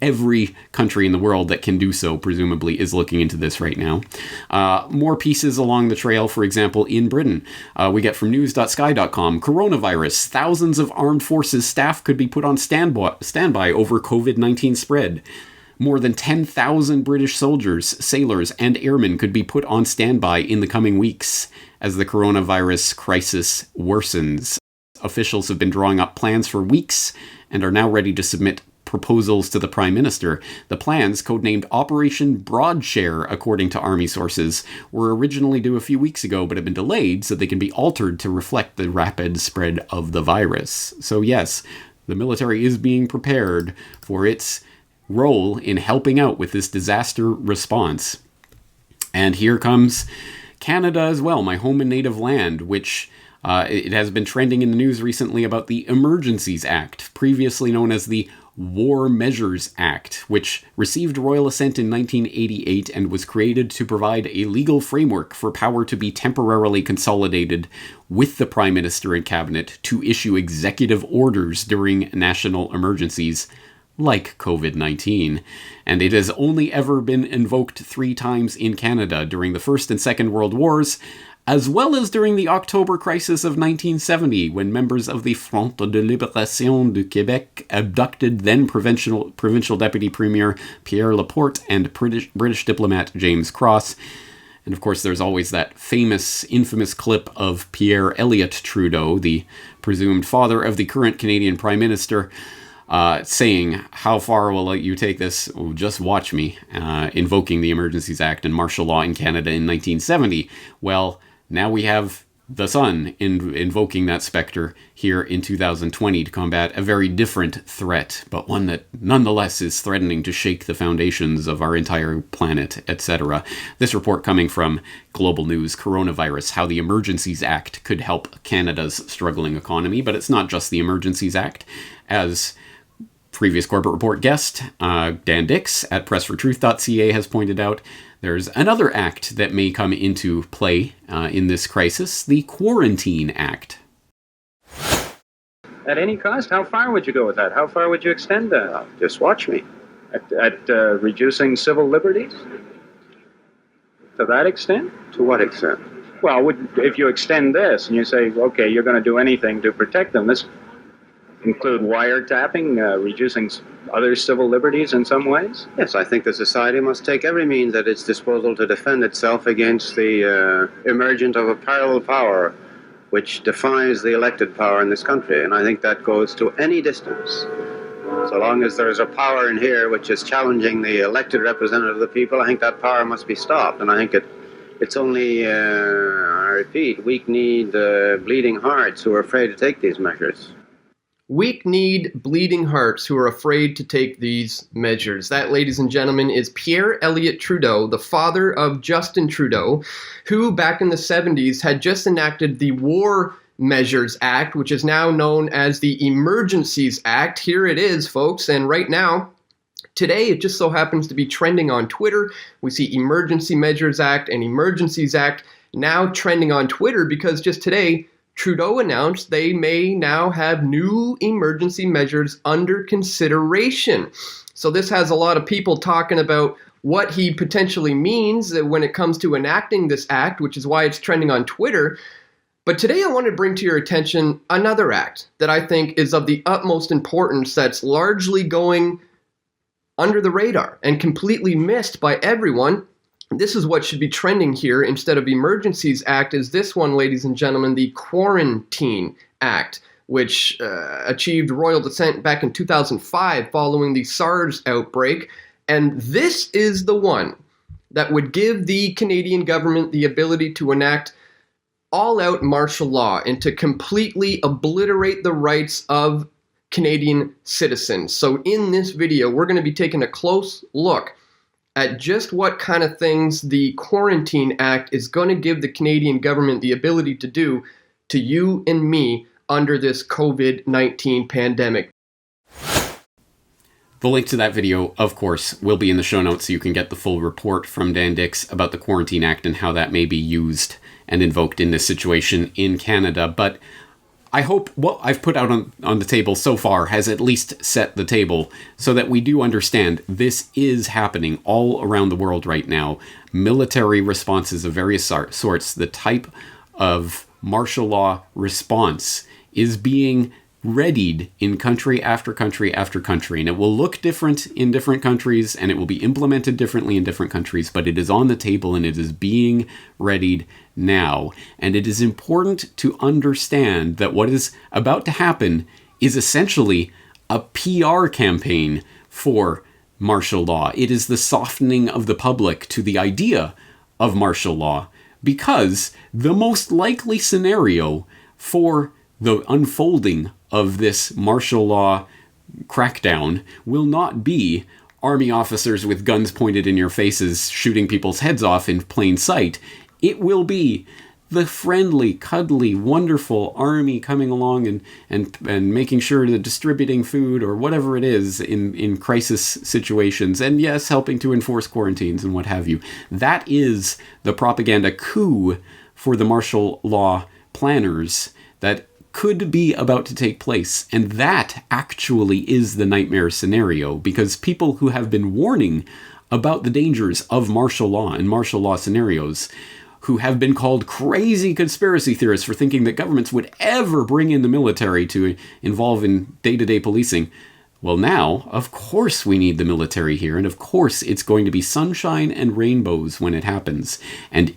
B: every country in the world that can do so, presumably, is looking into this right now. More pieces along the trail, for example, in Britain. We get from news.sky.com, coronavirus, thousands of armed forces staff could be put on standby over COVID-19 spread. More than 10,000 British soldiers, sailors, and airmen could be put on standby in the coming weeks as the coronavirus crisis worsens. Officials have been drawing up plans for weeks and are now ready to submit proposals to the Prime Minister. The plans, codenamed Operation Broadshare, according to Army sources, were originally due a few weeks ago, but have been delayed so they can be altered to reflect the rapid spread of the virus. So yes, the military is being prepared for its role in helping out with this disaster response. And here comes Canada as well, my home and native land, which it has been trending in the news recently about the Emergencies Act, previously known as the War Measures Act, which received royal assent in 1988 and was created to provide a legal framework for power to be temporarily consolidated with the Prime Minister and Cabinet to issue executive orders during national emergencies like COVID-19. And it has only ever been invoked 3 times in Canada during the First and Second World Wars, as well as during the October crisis of 1970, when members of the Front de Libération du Québec abducted then provincial Deputy Premier Pierre Laporte and British diplomat James Cross. And of course, there's always that infamous clip of Pierre Elliott Trudeau, the presumed father of the current Canadian Prime Minister, saying, "How far will you take this? Oh, just watch me," invoking the Emergencies Act and martial law in Canada in 1970. Well, now we have the Sun invoking that specter here in 2020 to combat a very different threat, but one that nonetheless is threatening to shake the foundations of our entire planet, etc. This report coming from Global News, Coronavirus, how the Emergencies Act could help Canada's struggling economy. But it's not just the Emergencies Act. As previous Corbett Report guest, Dan Dix at pressfortruth.ca has pointed out, there's another act that may come into play in this crisis, the Quarantine Act.
O: At any cost? How far would you go with that? How far would you extend that? Just watch me. At reducing civil liberties? To that extent? To what extent? Well, if you extend this and you say, okay, you're going to do anything to protect them, this include wiretapping, reducing other civil liberties in some ways?
P: Yes, I think the society must take every means at its disposal to defend itself against the emergence of a parallel power which defies the elected power in this country. And I think that goes to any distance. So long as there's a power in here which is challenging the elected representative of the people, I think that power must be stopped. And I think it's only, I repeat, weak-kneed, bleeding hearts who are afraid to take these measures.
Q: Weak-kneed, bleeding hearts who are afraid to take these measures. That, ladies and gentlemen, is Pierre Elliott Trudeau, the father of Justin Trudeau, who back in the 70s had just enacted the War Measures Act, which is now known as the Emergencies Act. Here it is, folks, and right now, today, it just so happens to be trending on Twitter. We see Emergency Measures Act and Emergencies Act now trending on Twitter because just today, Trudeau announced they may now have new emergency measures under consideration. So this has a lot of people talking about what he potentially means when it comes to enacting this act, which is why it's trending on Twitter. But today I want to bring to your attention another act that I think is of the utmost importance that's largely going under the radar and completely missed by everyone. This is what should be trending here instead of Emergencies Act is this one, ladies and gentlemen, the Quarantine Act, which achieved royal descent back in 2005 following the SARS outbreak. And this is the one that would give the Canadian government the ability to enact all-out martial law and to completely obliterate the rights of Canadian citizens. So in this video, we're going to be taking a close look at just what kind of things the Quarantine Act is going to give the Canadian government the ability to do to you and me under this COVID-19 pandemic.
B: The link to that video, of course, will be in the show notes so you can get the full report from Dan Dix about the Quarantine Act and how that may be used and invoked in this situation in Canada. But I hope what I've put out on the table so far has at least set the table so that we do understand this is happening all around the world right now. Military responses of various sorts, the type of martial law response is being readied in country after country after country. And it will look different in different countries and it will be implemented differently in different countries, but it is on the table and it is being readied now. And it is important to understand that what is about to happen is essentially a PR campaign for martial law. It is the softening of the public to the idea of martial law because the most likely scenario for the unfolding of this martial law crackdown will not be army officers with guns pointed in your faces shooting people's heads off in plain sight. It will be the friendly, cuddly, wonderful army coming along and making sure to distributing food or whatever it is in crisis situations, and yes, helping to enforce quarantines and what have you. That is the propaganda coup for the martial law planners that could be about to take place. And that actually is the nightmare scenario, because people who have been warning about the dangers of martial law and martial law scenarios, who have been called crazy conspiracy theorists for thinking that governments would ever bring in the military to involve in day-to-day policing. Well, now, of course we need the military here, and of course it's going to be sunshine and rainbows when it happens. And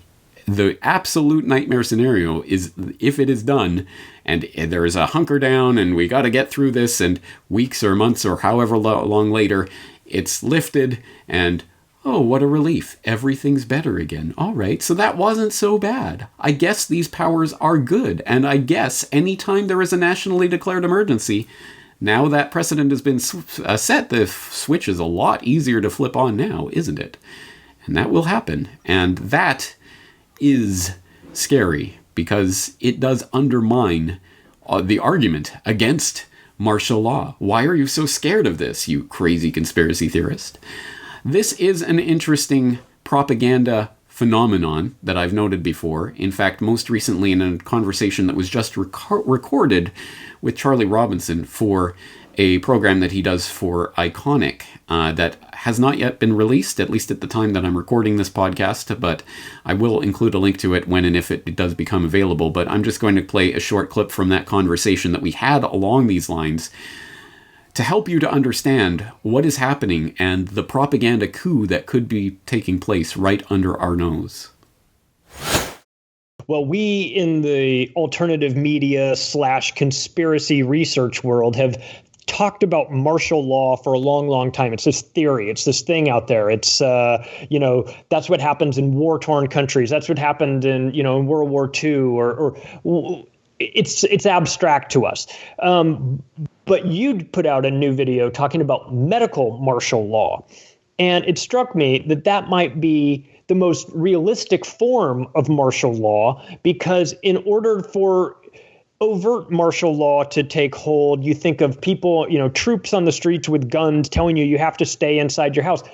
B: the absolute nightmare scenario is if it is done, and there is a hunker down, and we got to get through this, and weeks or months or however long later, it's lifted, and oh, what a relief. Everything's better again. All right, so that wasn't so bad. I guess these powers are good, and I guess anytime there is a nationally declared emergency, now that precedent has been set, the switch is a lot easier to flip on now, isn't it? And that will happen, and that is scary, because it does undermine the argument against martial law. Why are you so scared of this, you crazy conspiracy theorist? This is an interesting propaganda phenomenon that I've noted before. In fact, most recently in a conversation that was just recorded with Charlie Robinson for a program that he does for Iconic that has not yet been released, at least at the time that I'm recording this podcast, but I will include a link to it when and if it does become available. But I'm just going to play a short clip from that conversation that we had along these lines to help you to understand what is happening and the propaganda coup that could be taking place right under our nose.
R: Well, we in the alternative media / conspiracy research world have talked about martial law for a long, long time. It's this theory. It's this thing out there. It's, that's what happens in war-torn countries. That's what happened in, in World War II, or it's abstract to us. But you'd put out a new video talking about medical martial law. And it struck me that that might be the most realistic form of martial law, because in order for overt martial law to take hold, you think of people, troops on the streets with guns telling you have to stay inside your house.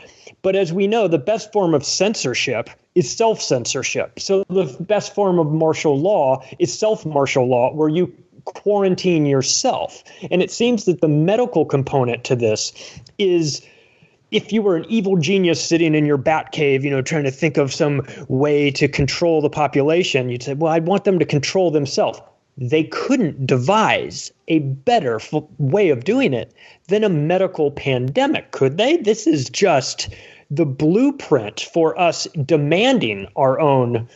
R: But as we know, the best form of censorship is self-censorship. So the best form of martial law is self-martial law, where you quarantine yourself. And it seems that the medical component to this is, if you were an evil genius sitting in your bat cave, trying to think of some way to control the population, you'd say, well, I want them to control themselves. They couldn't devise a better way of doing it than a medical pandemic, could they? This is just the blueprint for us demanding our own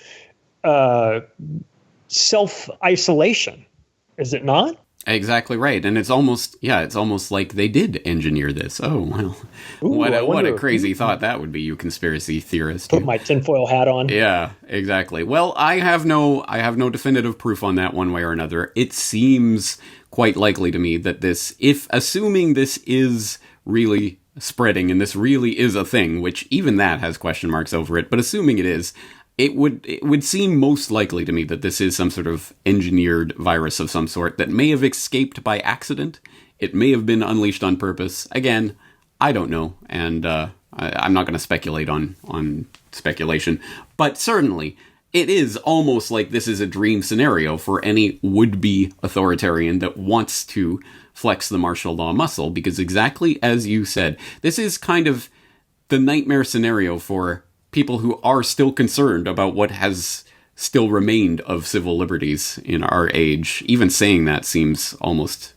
R: self-isolation. Is it not?
B: Exactly right. And it's almost like they did engineer this. Oh, well, what a crazy thought that would be, you conspiracy theorist.
R: Put my tinfoil hat on.
B: Yeah, exactly. Well, I have no definitive proof on that one way or another. It seems quite likely to me that assuming this is really spreading and this really is a thing, which even that has question marks over it, but assuming it is, it would seem most likely to me that this is some sort of engineered virus of some sort that may have escaped by accident. It may have been unleashed on purpose. Again, I don't know, and I'm not going to speculate on speculation. But certainly, it is almost like this is a dream scenario for any would-be authoritarian that wants to flex the martial law muscle, because exactly as you said, this is kind of the nightmare scenario for people who are still concerned about what has still remained of civil liberties in our age. Even saying that seems almost,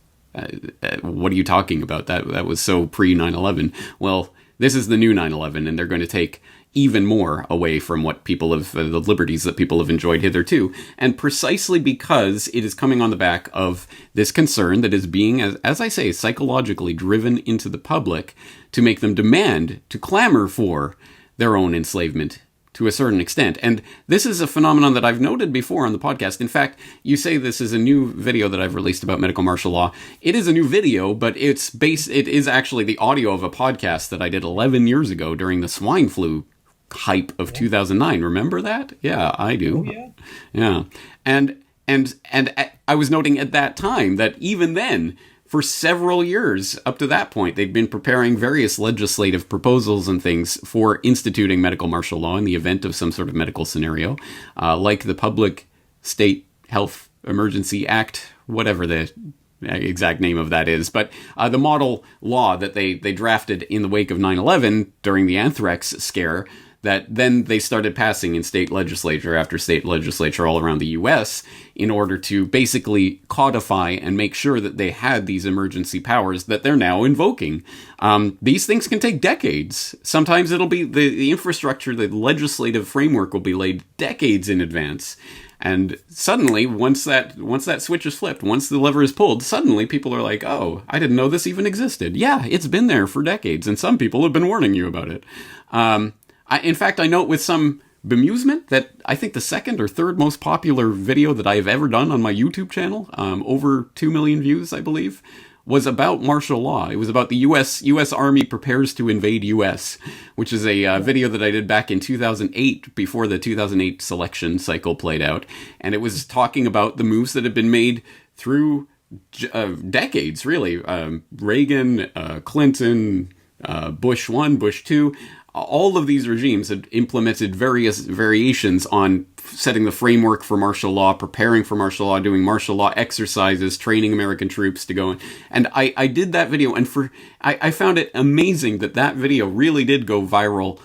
B: what are you talking about? That was so pre-9/11. Well, this is the new 9/11, and they're going to take even more away from what people have, the liberties that people have enjoyed hitherto. And precisely because it is coming on the back of this concern that is being, as I say, psychologically driven into the public to make them demand, to clamor for their own enslavement to a certain extent. And this is a phenomenon that I've noted before on the podcast. In fact, you say this is a new video that I've released about medical martial law. It is a new video, but it is actually the audio of a podcast that I did 11 years ago during the swine flu hype of 2009. Remember that? Yeah, I do.
R: Oh, yeah.
B: Yeah. And I was noting at that time that even then, for several years up to that point, they'd been preparing various legislative proposals and things for instituting medical martial law in the event of some sort of medical scenario, like the Public State Health Emergency Act, whatever the exact name of that is. But the model law that they drafted in the wake of 9/11 during the anthrax scare, that then they started passing in state legislature after state legislature all around the U.S. in order to basically codify and make sure that they had these emergency powers that they're now invoking. These things can take decades. Sometimes it'll be the infrastructure, the legislative framework will be laid decades in advance. And suddenly, once that switch is flipped, once the lever is pulled, suddenly people are like, oh, I didn't know this even existed. Yeah, it's been there for decades, and some people have been warning you about it. In fact, I note with some bemusement that I think the second or third most popular video that I have ever done on my YouTube channel, over 2 million views, I believe, was about martial law. It was about the U.S. Army prepares to invade U.S., which is a video that I did back in 2008, before the 2008 selection cycle played out. And it was talking about the moves that had been made through decades, really. Reagan, Clinton, Bush 1, Bush 2, all of these regimes had implemented various variations on setting the framework for martial law, preparing for martial law, doing martial law exercises, training American troops to go in. And I did that video, and I found it amazing that video really did go viral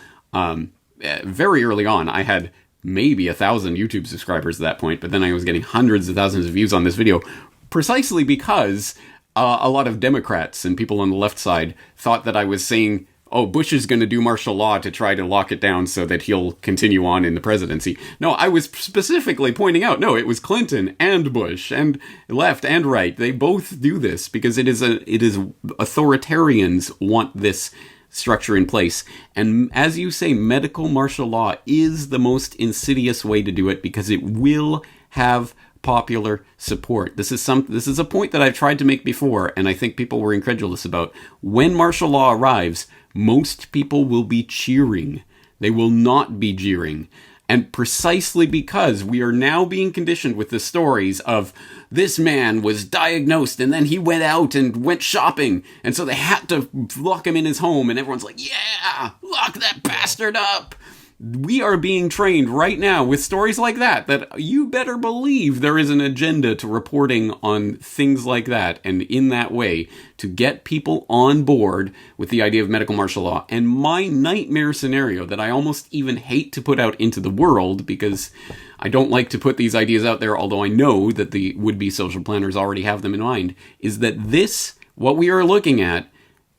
B: very early on. I had maybe 1,000 YouTube subscribers at that point, but then I was getting hundreds of thousands of views on this video, precisely because a lot of Democrats and people on the left side thought that I was saying, oh, Bush is going to do martial law to try to lock it down so that he'll continue on in the presidency. No, I was specifically pointing out, no, it was Clinton and Bush and left and right. They both do this because it is authoritarians want this structure in place. And as you say, medical martial law is the most insidious way to do it because it will have popular support. This is a point that I've tried to make before, and I think people were incredulous about. When martial law arrives, most people will be cheering. They will not be jeering. And precisely because we are now being conditioned with the stories of this man was diagnosed and then he went out and went shopping, and so they had to lock him in his home, and everyone's like, yeah, lock that bastard up. We are being trained right now with stories like that you better believe there is an agenda to reporting on things like that, and in that way to get people on board with the idea of medical martial law. And my nightmare scenario that I almost even hate to put out into the world, because I don't like to put these ideas out there, although I know that the would-be social planners already have them in mind, is that what we are looking at,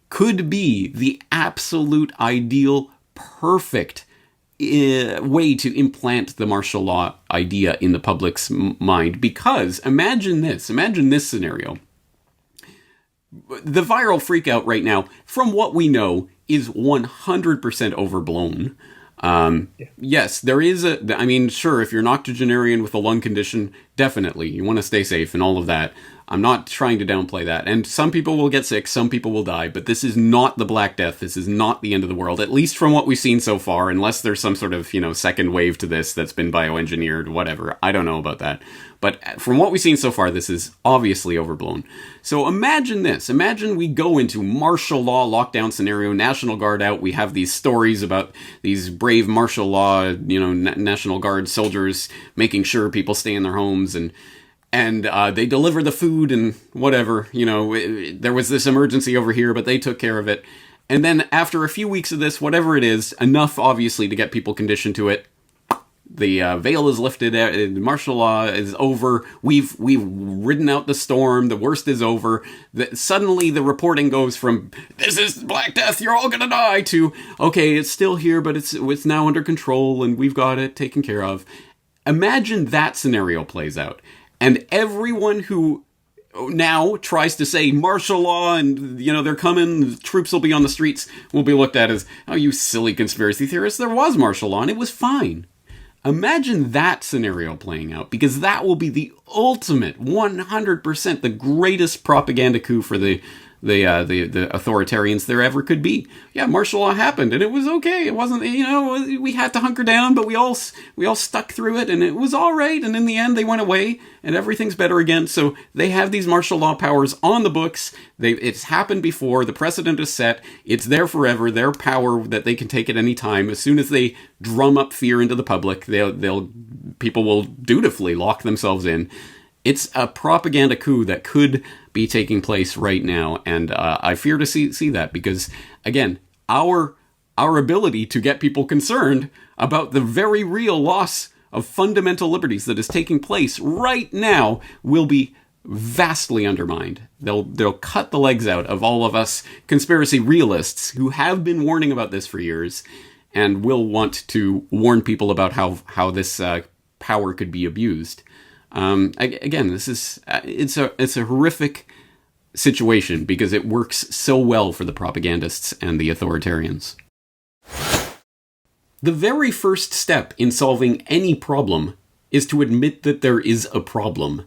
B: could be the absolute ideal, perfect way to implant the martial law idea in the public's mind. Because imagine this scenario. The viral freakout right now, from what we know, is 100% overblown. Yes, there is sure, if you're an octogenarian with a lung condition, definitely, you want to stay safe and all of that. I'm not trying to downplay that. And some people will get sick, some people will die, but this is not the Black Death. This is not the end of the world, at least from what we've seen so far, unless there's some sort of, second wave to this that's been bioengineered, whatever. I don't know about that. But from what we've seen so far, this is obviously overblown. So imagine this. Imagine we go into martial law lockdown scenario, National Guard out. We have these stories about these brave martial law, National Guard soldiers making sure people stay in their homes, and they deliver the food and whatever, there was this emergency over here, but they took care of it. And then after a few weeks of this, whatever it is, enough obviously to get people conditioned to it, the veil is lifted, martial law is over, we've ridden out the storm, the worst is over. Suddenly the reporting goes from, this is Black Death, you're all gonna die, to, okay, it's still here, but it's now under control and we've got it taken care of. Imagine that scenario plays out. And everyone who now tries to say martial law and, they're coming, troops will be on the streets, will be looked at as, oh, you silly conspiracy theorists, there was martial law and it was fine. Imagine that scenario playing out, because that will be the ultimate, 100%, the greatest propaganda coup for the the authoritarians there ever could be. Yeah, martial law happened, and it was okay. It wasn't, we had to hunker down, but we all stuck through it, and it was all right. And in the end, they went away, and everything's better again. So they have these martial law powers on the books. It's happened before. The precedent is set. It's there forever. Their power that they can take at any time. As soon as they drum up fear into the public, people will dutifully lock themselves in. It's a propaganda coup that could be taking place right now, and I fear to see that because, again, our ability to get people concerned about the very real loss of fundamental liberties that is taking place right now will be vastly undermined. They'll cut the legs out of all of us conspiracy realists who have been warning about this for years, and will want to warn people about how this power could be abused. Again, it's a horrific situation because it works so well for the propagandists and the authoritarians. The very first step in solving any problem is to admit that there is a problem.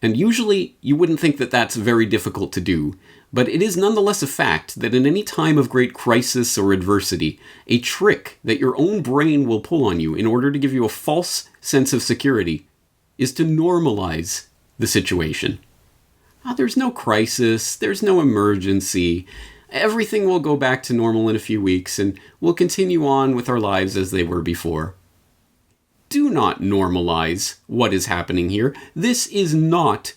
B: And usually you wouldn't think that that's very difficult to do, but it is nonetheless a fact that in any time of great crisis or adversity, a trick that your own brain will pull on you in order to give you a false sense of security is to normalize the situation. There's no crisis, there's no emergency, everything will go back to normal in a few weeks and we'll continue on with our lives as they were before. Do not normalize what is happening here. This is not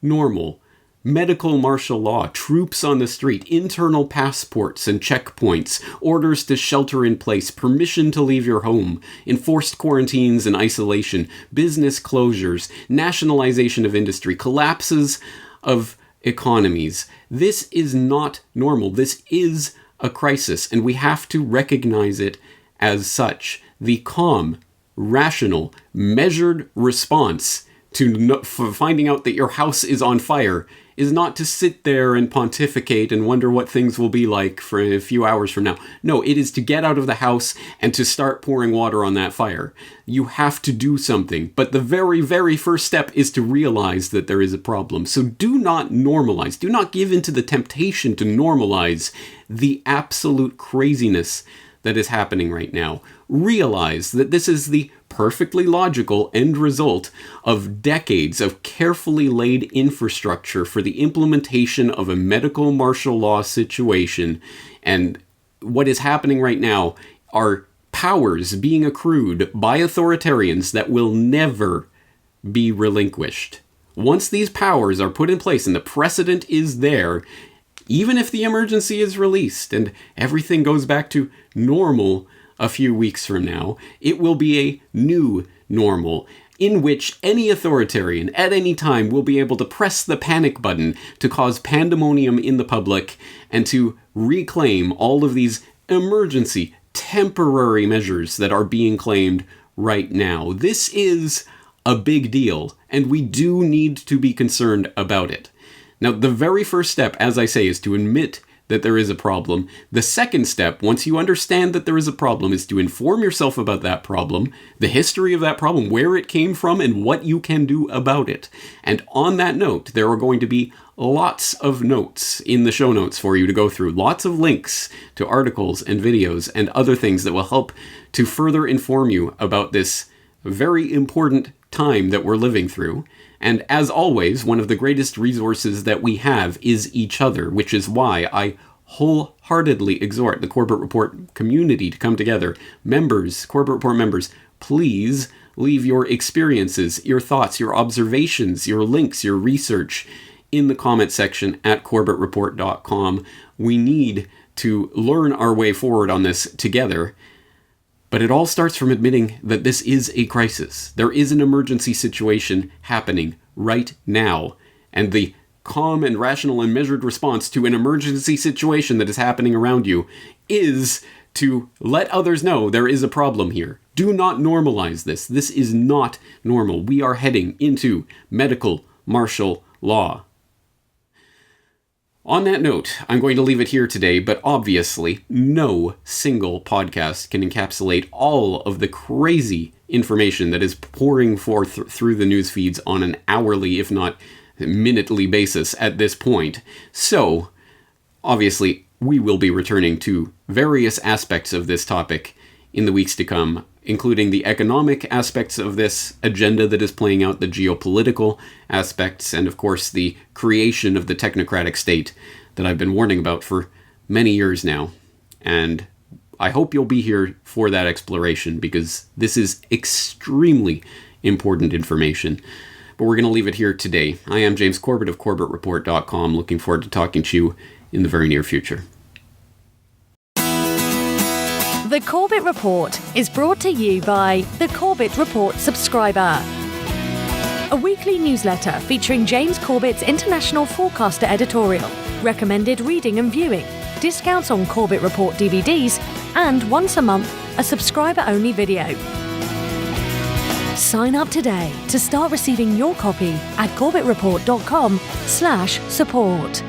B: normal. Medical martial law, troops on the street, internal passports and checkpoints, orders to shelter in place, permission to leave your home, enforced quarantines and isolation, business closures, nationalization of industry, collapses of economies. This is not normal. This is a crisis, and we have to recognize it as such. The calm, rational, measured response to finding out that your house is on fire is not to sit there and pontificate and wonder what things will be like for a few hours from now. No, it is to get out of the house and to start pouring water on that fire. You have to do something, but the very, very first step is to realize that there is a problem. So do not normalize, do not give in to the temptation to normalize the absolute craziness that is happening right now. Realize that this is the perfectly logical end result of decades of carefully laid infrastructure for the implementation of a medical martial law situation. And what is happening right now are powers being accrued by authoritarians that will never be relinquished. Once these powers are put in place and the precedent is there, even if the emergency is released and everything goes back to normal a few weeks from now, it will be a new normal in which any authoritarian at any time will be able to press the panic button to cause pandemonium in the public and to reclaim all of these emergency, temporary measures that are being claimed right now. This is a big deal, and we do need to be concerned about it. Now, the very first step, as I say, is to admit that there is a problem. The second step, once you understand that there is a problem, is to inform yourself about that problem, the history of that problem, where it came from, and what you can do about it. And on that note, there are going to be lots of notes in the show notes for you to go through, lots of links to articles and videos and other things that will help to further inform you about this very important time that we're living through. And as always, one of the greatest resources that we have is each other, which is why I wholeheartedly exhort the Corbett Report community to come together. Members, Corbett Report members, please leave your experiences, your thoughts, your observations, your links, your research in the comment section at corbettreport.com. We need to learn our way forward on this together. But it all starts from admitting that this is a crisis. There is an emergency situation happening right now. And the calm and rational and measured response to an emergency situation that is happening around you is to let others know there is a problem here. Do not normalize this. This is not normal. We are heading into medical martial law. On that note, I'm going to leave it here today, but obviously no single podcast can encapsulate all of the crazy information that is pouring forth through the news feeds on an hourly, if not minutely basis at this point. So, Obviously, we will be returning to various aspects of this topic in the weeks to come, including the economic aspects of this agenda that is playing out, the geopolitical aspects, and of course the creation of the technocratic state that I've been warning about for many years now. And I hope you'll be here for that exploration, because this is extremely important information. But we're going to leave it here today. I am James Corbett of CorbettReport.com, looking forward to talking to you in the very near future.
A: The Corbett Report is brought to you by the Corbett Report subscriber, a weekly newsletter featuring James Corbett's International Forecaster editorial, recommended reading and viewing, discounts on Corbett Report DVDs, and once a month, a subscriber-only video. Sign up today to start receiving your copy at CorbettReport.com/support.